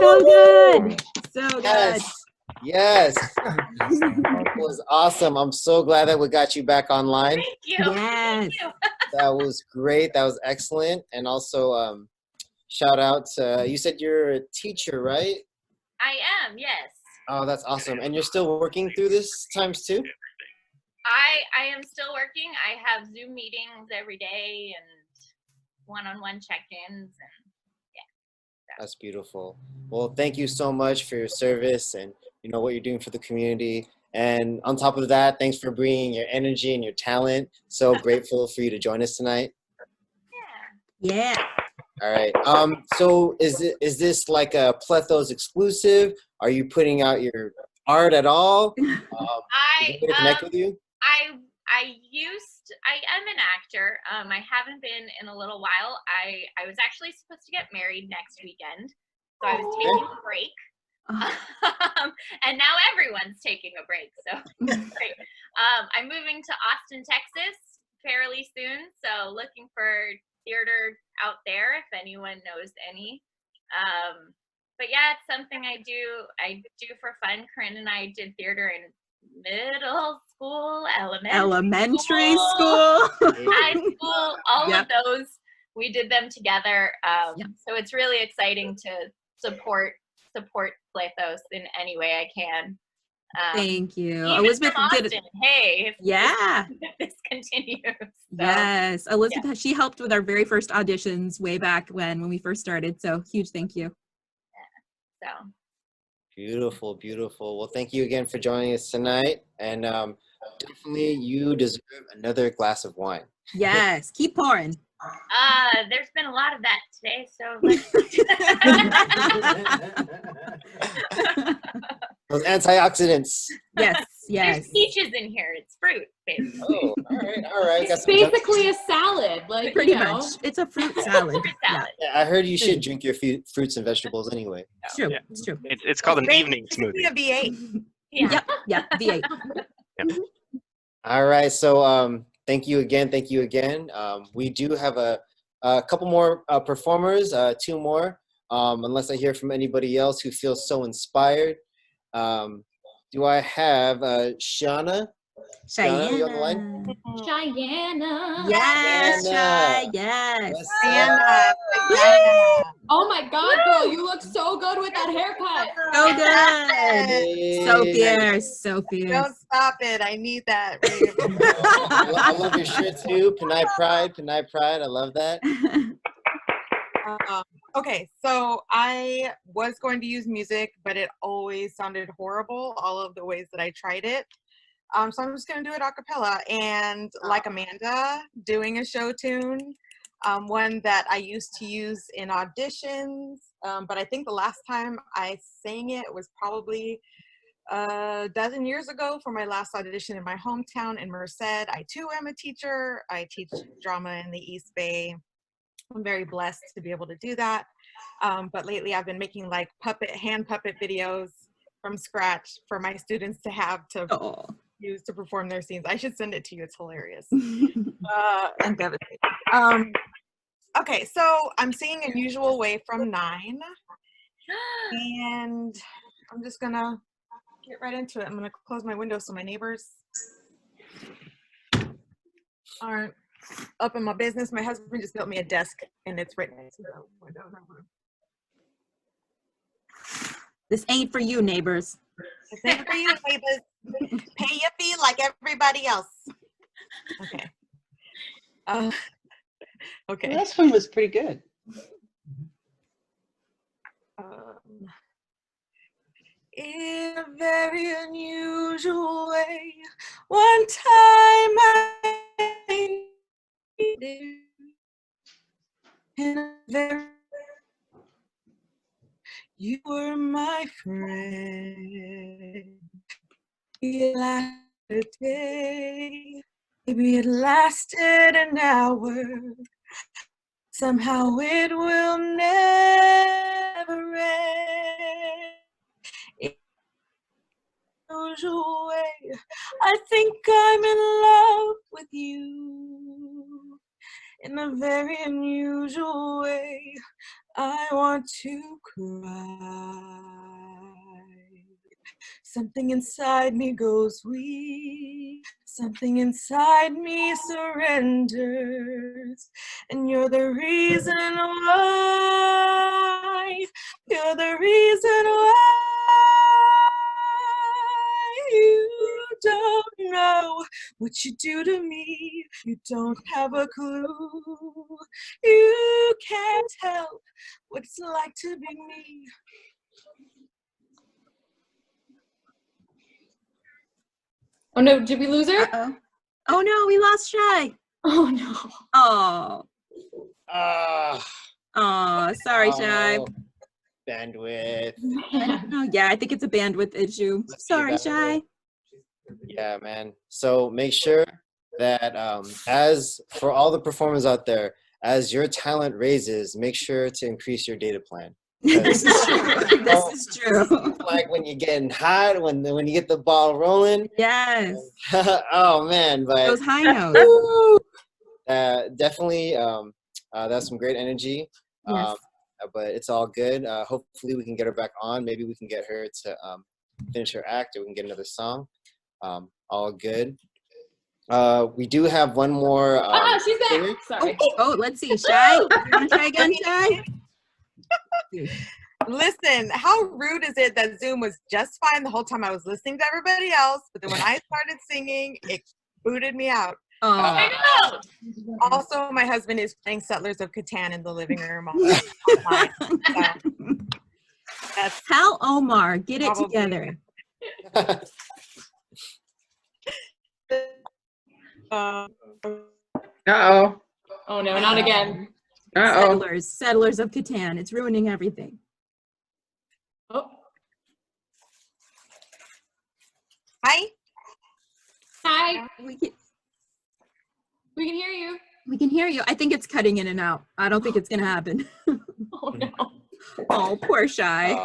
So good. So good. Yes. That was awesome. I'm so glad that we got you back online. Thank you. Yes. That was great. That was excellent. And also, shout out to, you said you're a teacher, right? I am, yes. Oh, that's awesome. And you're still working through this times too? I am still working. I have Zoom meetings every day and one-on-one check-ins, and That's beautiful. Well, thank you so much for your service and what you're doing for the community. And on top of that, thanks for bringing your energy and your talent. So grateful for you to join us tonight. Yeah. All right. So is this like a Plethos exclusive? Are you putting out your art at all? Is anybody connect with you? I am an actor. I haven't been in a little while. I was actually supposed to get married next weekend, so I was taking a break. And now everyone's taking a break, so great. I'm moving to Austin, Texas fairly soon, so looking for theater out there if anyone knows any. But yeah, it's something I do for fun. Corinne and I did theater in middle school, elementary school, high school, all Yep. of those. We did them together. So it's really exciting to support Plethos in any way I can. Thank you. Even Elizabeth from did Austin, hey, if Yeah. this continues. So, Yes. Elizabeth, she helped with our very first auditions way back when we first started. So huge thank you. so Beautiful, beautiful. Well, thank you again for joining us tonight. And definitely you deserve another glass of wine. Yes. Keep pouring. there's been a lot of that today, so Those antioxidants. Yes, yes. There's peaches in here. It's fruit, basically. Oh, all right. It's basically a salad, like Pretty you know. much. It's a fruit salad. salad. Yeah, I heard you should drink your fruits and vegetables anyway. It's true. Yeah. It's true. It's called an evening smoothie. A V8. Yeah. Yep. V8. All right. So thank you again. Thank you again. We do have a couple more performers, two more, unless I hear from anybody else who feels so inspired. Do I have Shauna? Shauna, are you on the line? Cheyenne. Yes, Diana. Shy. Yes. Oh my God, girl, you look so good with that haircut. So good. So fierce. So Don't fierce. stop it. I need that. I love your shirt too. Panay Pride. I love that. Okay, so I was going to use music, but it always sounded horrible, all of the ways that I tried it. So I'm just going to do it a cappella. And like Amanda, doing a show tune, one that I used to use in auditions, but I think the last time I sang it was probably a dozen years ago for my last audition in my hometown in Merced. I too am a teacher. I teach drama in the East Bay. I'm very blessed to be able to do that. But lately I've been making like hand puppet videos from scratch for my students to have to use to perform their scenes. I should send it to you. It's hilarious. I'm devastated. Okay, so I'm singing Unusual Way from 9. And I'm just gonna get right into it. I'm gonna close my window so my neighbors aren't up in my business. My husband just built me a desk and it's right next to the window in our room. This ain't for you, neighbors. This ain't for you, neighbors. Pay your fee like everybody else. Okay. Okay. The last one was pretty good. In a very unusual way, one time I needed in a very you were my friend. It lasted a day, maybe it lasted an hour. Somehow it will never end. Unusual way, I think I'm in love with you. In a very unusual way, I want to cry. Something inside me goes weak. Something inside me surrenders. And you're the reason why. You're the reason why. You don't know what you do to me. You don't have a clue. You can't help what it's like to be me. Oh no, did we lose her? Uh-oh. Oh no, we lost Shy. Oh no. Oh. Oh, sorry, Shy. Bandwidth. Oh yeah, I think it's a bandwidth issue. Sorry, Shy. Yeah, man. So make sure that as for all the performers out there, as your talent raises, make sure to increase your data plan. This is true. This is true. Like when you're getting hot, when you get the ball rolling. Yes. Oh man, but Those high notes. Definitely, that's some great energy. Yes. But it's all good. Hopefully we can get her back on. Maybe we can get her to finish her act, or we can get another song. All good. We do have one more. She's back. Sorry. Oh, let's see. Shy, you want to try again, Shy? Listen, how rude is it that Zoom was just fine the whole time I was listening to everybody else, but then when I started singing, it booted me out. Oh. Also, my husband is playing Settlers of Catan in the living room. Online, that's Hal Omar, get it probably- together. Uh-oh. Oh no, not again. Uh-oh. Settlers of Catan. It's ruining everything. Oh. Hi. Hi. We can hear you. We can hear you. I think it's cutting in and out. I don't think it's gonna happen. Oh no. Oh, poor Shy.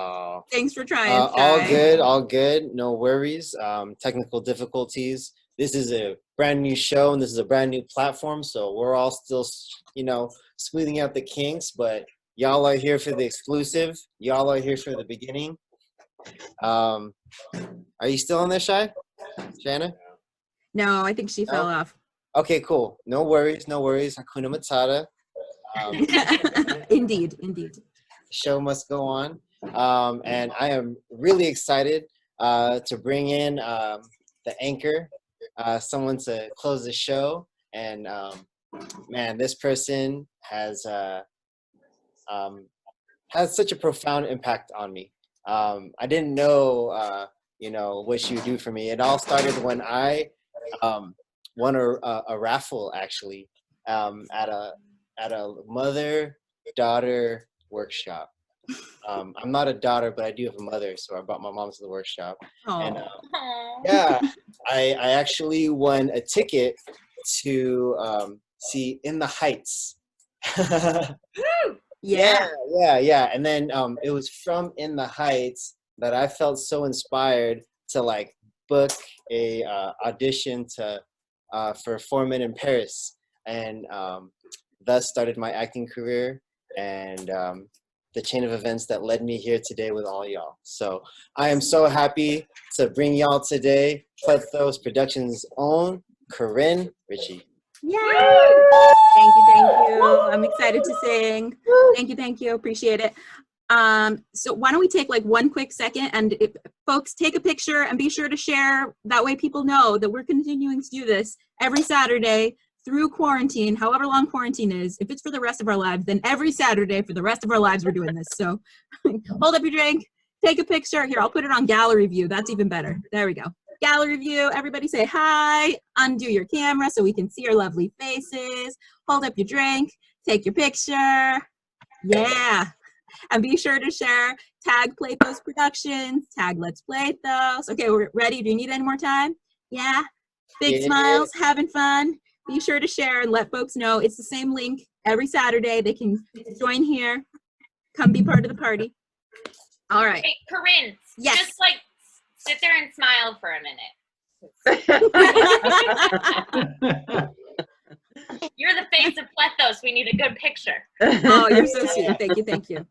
Thanks for trying, Shy. All good. No worries. Technical difficulties. This is a brand new show and this is a brand new platform, so we're all still, smoothing out the kinks, but y'all are here for the exclusive. Y'all are here for the beginning. Are you still on there, Shy? Shanna? No, I think she fell off. Okay, cool. No worries. Hakuna Matata. Indeed. The show must go on. And I am really excited to bring in the anchor, someone to close the show. And man, this person has such a profound impact on me. I didn't know, what she would do for me. It all started when I won a raffle, actually, at a mother-daughter workshop. I'm not a daughter, but I do have a mother, so I brought my mom to the workshop. And yeah, I actually won a ticket to see In the Heights. Yeah. And then it was from In the Heights that I felt so inspired to like book a audition to for Foreman in Paris, and thus started my acting career and the chain of events that led me here today with all y'all. So I am so happy to bring y'all today Plethos Productions' own Corinne Ritchie. Yay! Thank you. I'm excited to sing. Thank you. Appreciate it. So why don't we take like one quick second, and if folks take a picture and be sure to share. That way people know that we're continuing to do this every Saturday through quarantine, however long quarantine is. If it's for the rest of our lives, then every Saturday for the rest of our lives we're doing this. So hold up your drink, take a picture. Here, I'll put it on gallery view. That's even better. There we go. Gallery view, everybody say hi, undo your camera so we can see your lovely faces, hold up your drink, take your picture, yeah. And be sure to share, tag Plethos Productions, tag Let's Plethos. Okay, we're ready. Do you need any more time? Yeah, big smiles, having fun. Be sure to share and let folks know it's the same link every Saturday. They can join here, come be part of the party. All right. Hey, Corinne, yes. Just like sit there and smile for a minute. You're the face of Plethos. We need a good picture. Oh, you're so sweet. Thank you.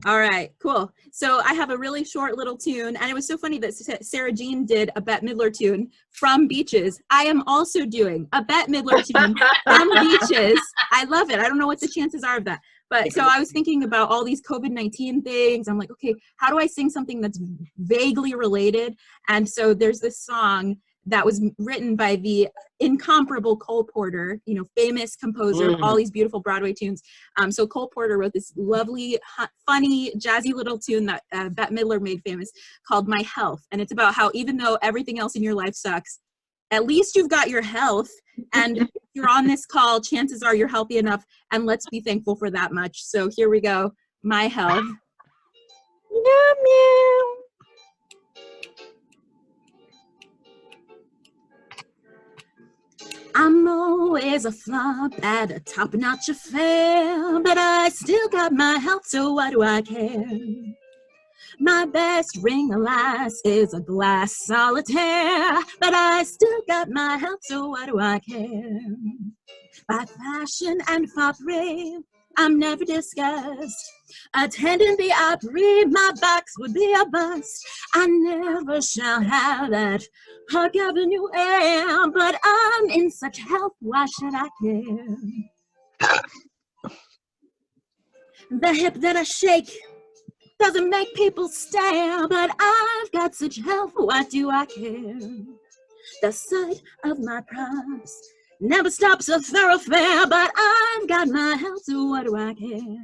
All right, cool. So I have a really short little tune, and it was so funny that Sarah Jean did a Bette Midler tune from Beaches. I am also doing a Bette Midler tune from Beaches. I love it. I don't know what the chances are of that. But so I was thinking about all these COVID-19 things. I'm like, okay, how do I sing something that's vaguely related? And so there's this song that was written by the incomparable Cole Porter, you know, famous composer of all these beautiful Broadway tunes. So Cole Porter wrote this lovely, funny, jazzy little tune that Bette Midler made famous called My Health. And it's about how even though everything else in your life sucks, at least you've got your health. And if you're on this call, chances are you're healthy enough. And let's be thankful for that much. So here we go. My Health. Meow, meow. I'm always a flop at a top-notch affair, but I still got my health, so what do I care? My best ring, alas, is a glass solitaire, but I still got my health, so what do I care? By fashion and foppery, I'm never discussed. Attending the Opry, my box would be a bust. I never shall have that Park Avenue air, but I'm in such health, why should I care? The hip that I shake doesn't make people stare, but I've got such health, why do I care? The sight of my props never stops a thoroughfare, but I've got my health, so what do I care?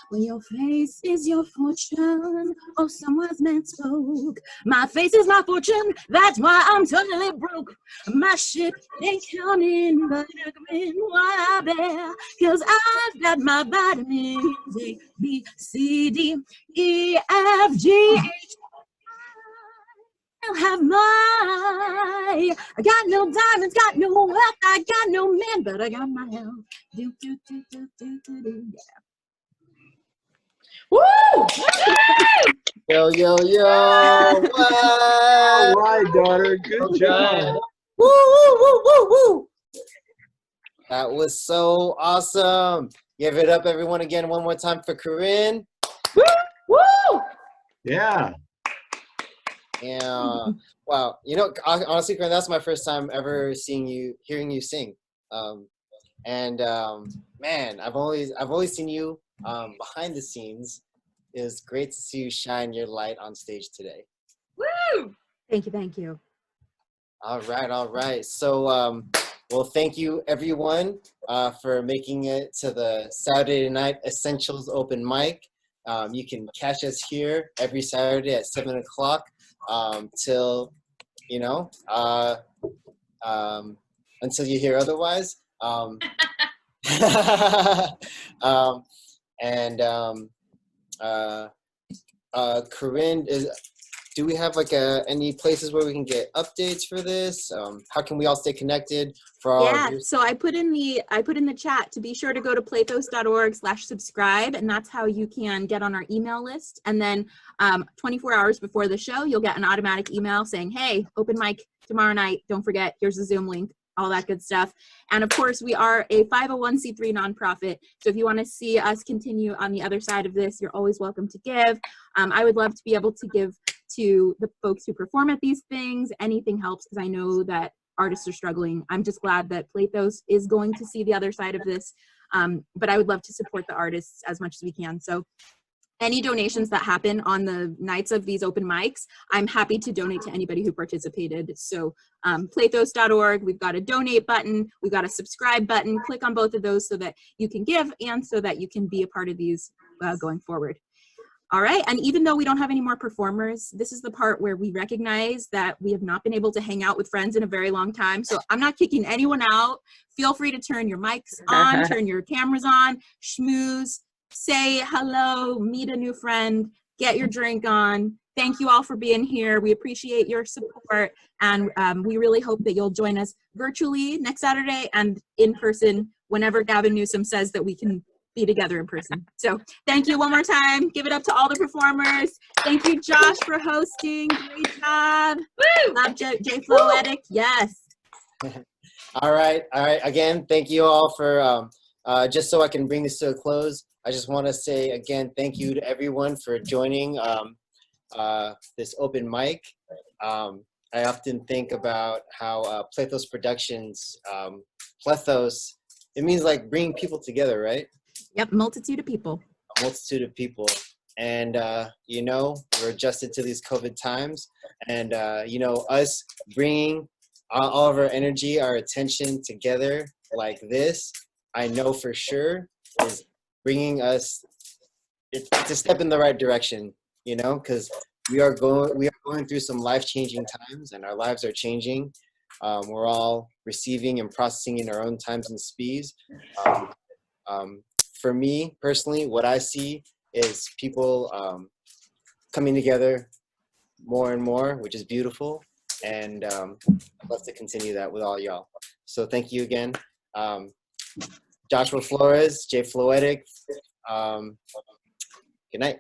When your face is your fortune, oh, some wise man spoke. My face is my fortune, that's why I'm totally broke. My shit ain't counting, but I grin while I bear, 'cause I've got my vitamins A, B, C, D, E, F, G, H. I have I got no diamonds, got no wealth, I got no man, but I got my health. Do, do, do, do, do, do, do. Yeah. Woo! Yo, yo, yo! What? All right, daughter. Good job. Woo, woo, woo, woo, woo! That was so awesome. Give it up, everyone, again, one more time for Corinne. Woo! Woo! Yeah. Yeah. Wow. You know, honestly, Corinne, that's my first time ever hearing you sing. Man, I've always seen you behind the scenes. It was great to see you shine your light on stage today. Woo! Thank you. All right. So, well, thank you everyone for making it to the Saturday Night Essentials Open Mic. You can catch us here every Saturday at 7 o'clock till, you know, until you hear otherwise. Corinne do we have like any places where we can get updates for this? How can we all stay connected for all Yeah, of you? so I put in the chat to be sure to go to plethos.org/subscribe, and that's how you can get on our email list. And then 24 hours before the show, you'll get an automatic email saying, hey, open mic tomorrow night. Don't forget, here's the Zoom link, all that good stuff. And of course, we are a 501c3 nonprofit. So if you want to see us continue on the other side of this, you're always welcome to give. I would love to be able to give to the folks who perform at these things. Anything helps, because I know that artists are struggling. I'm just glad that Plethos is going to see the other side of this. But I would love to support the artists as much as we can. So any donations that happen on the nights of these open mics, I'm happy to donate to anybody who participated. So plethos.org, we've got a donate button, we've got a subscribe button. Click on both of those so that you can give and so that you can be a part of these going forward. All right, and even though we don't have any more performers, this is the part where we recognize that we have not been able to hang out with friends in a very long time. So I'm not kicking anyone out. Feel free to turn your mics on, turn your cameras on, schmooze, say hello, meet a new friend, get your drink on. Thank you all for being here. We appreciate your support, and we really hope that you'll join us virtually next Saturday and in person whenever Gavin Newsom says that we can be together in person. So thank you one more time. Give it up to all the performers. Thank you, Josh, for hosting. Great job. Love J Floetic. Yes. All right. Again, thank you all for, just so I can bring this to a close, I just want to say again, thank you to everyone for joining this open mic. I often think about how Plethos Productions, Plethos, it means like bringing people together, right? Yep, multitude of people. A multitude of people. And, you know, we're adjusted to these COVID times. And, you know, us bringing all of our energy, our attention together like this, I know for sure is bringing us, it's a step in the right direction, you know, because we are going through some life-changing times, and our lives are changing. We're all receiving and processing in our own times and speeds. For me personally, what I see is people coming together more and more, which is beautiful, and I'd love to continue that with all y'all. So thank you again. Joshua Flores, J Floetic. Good night.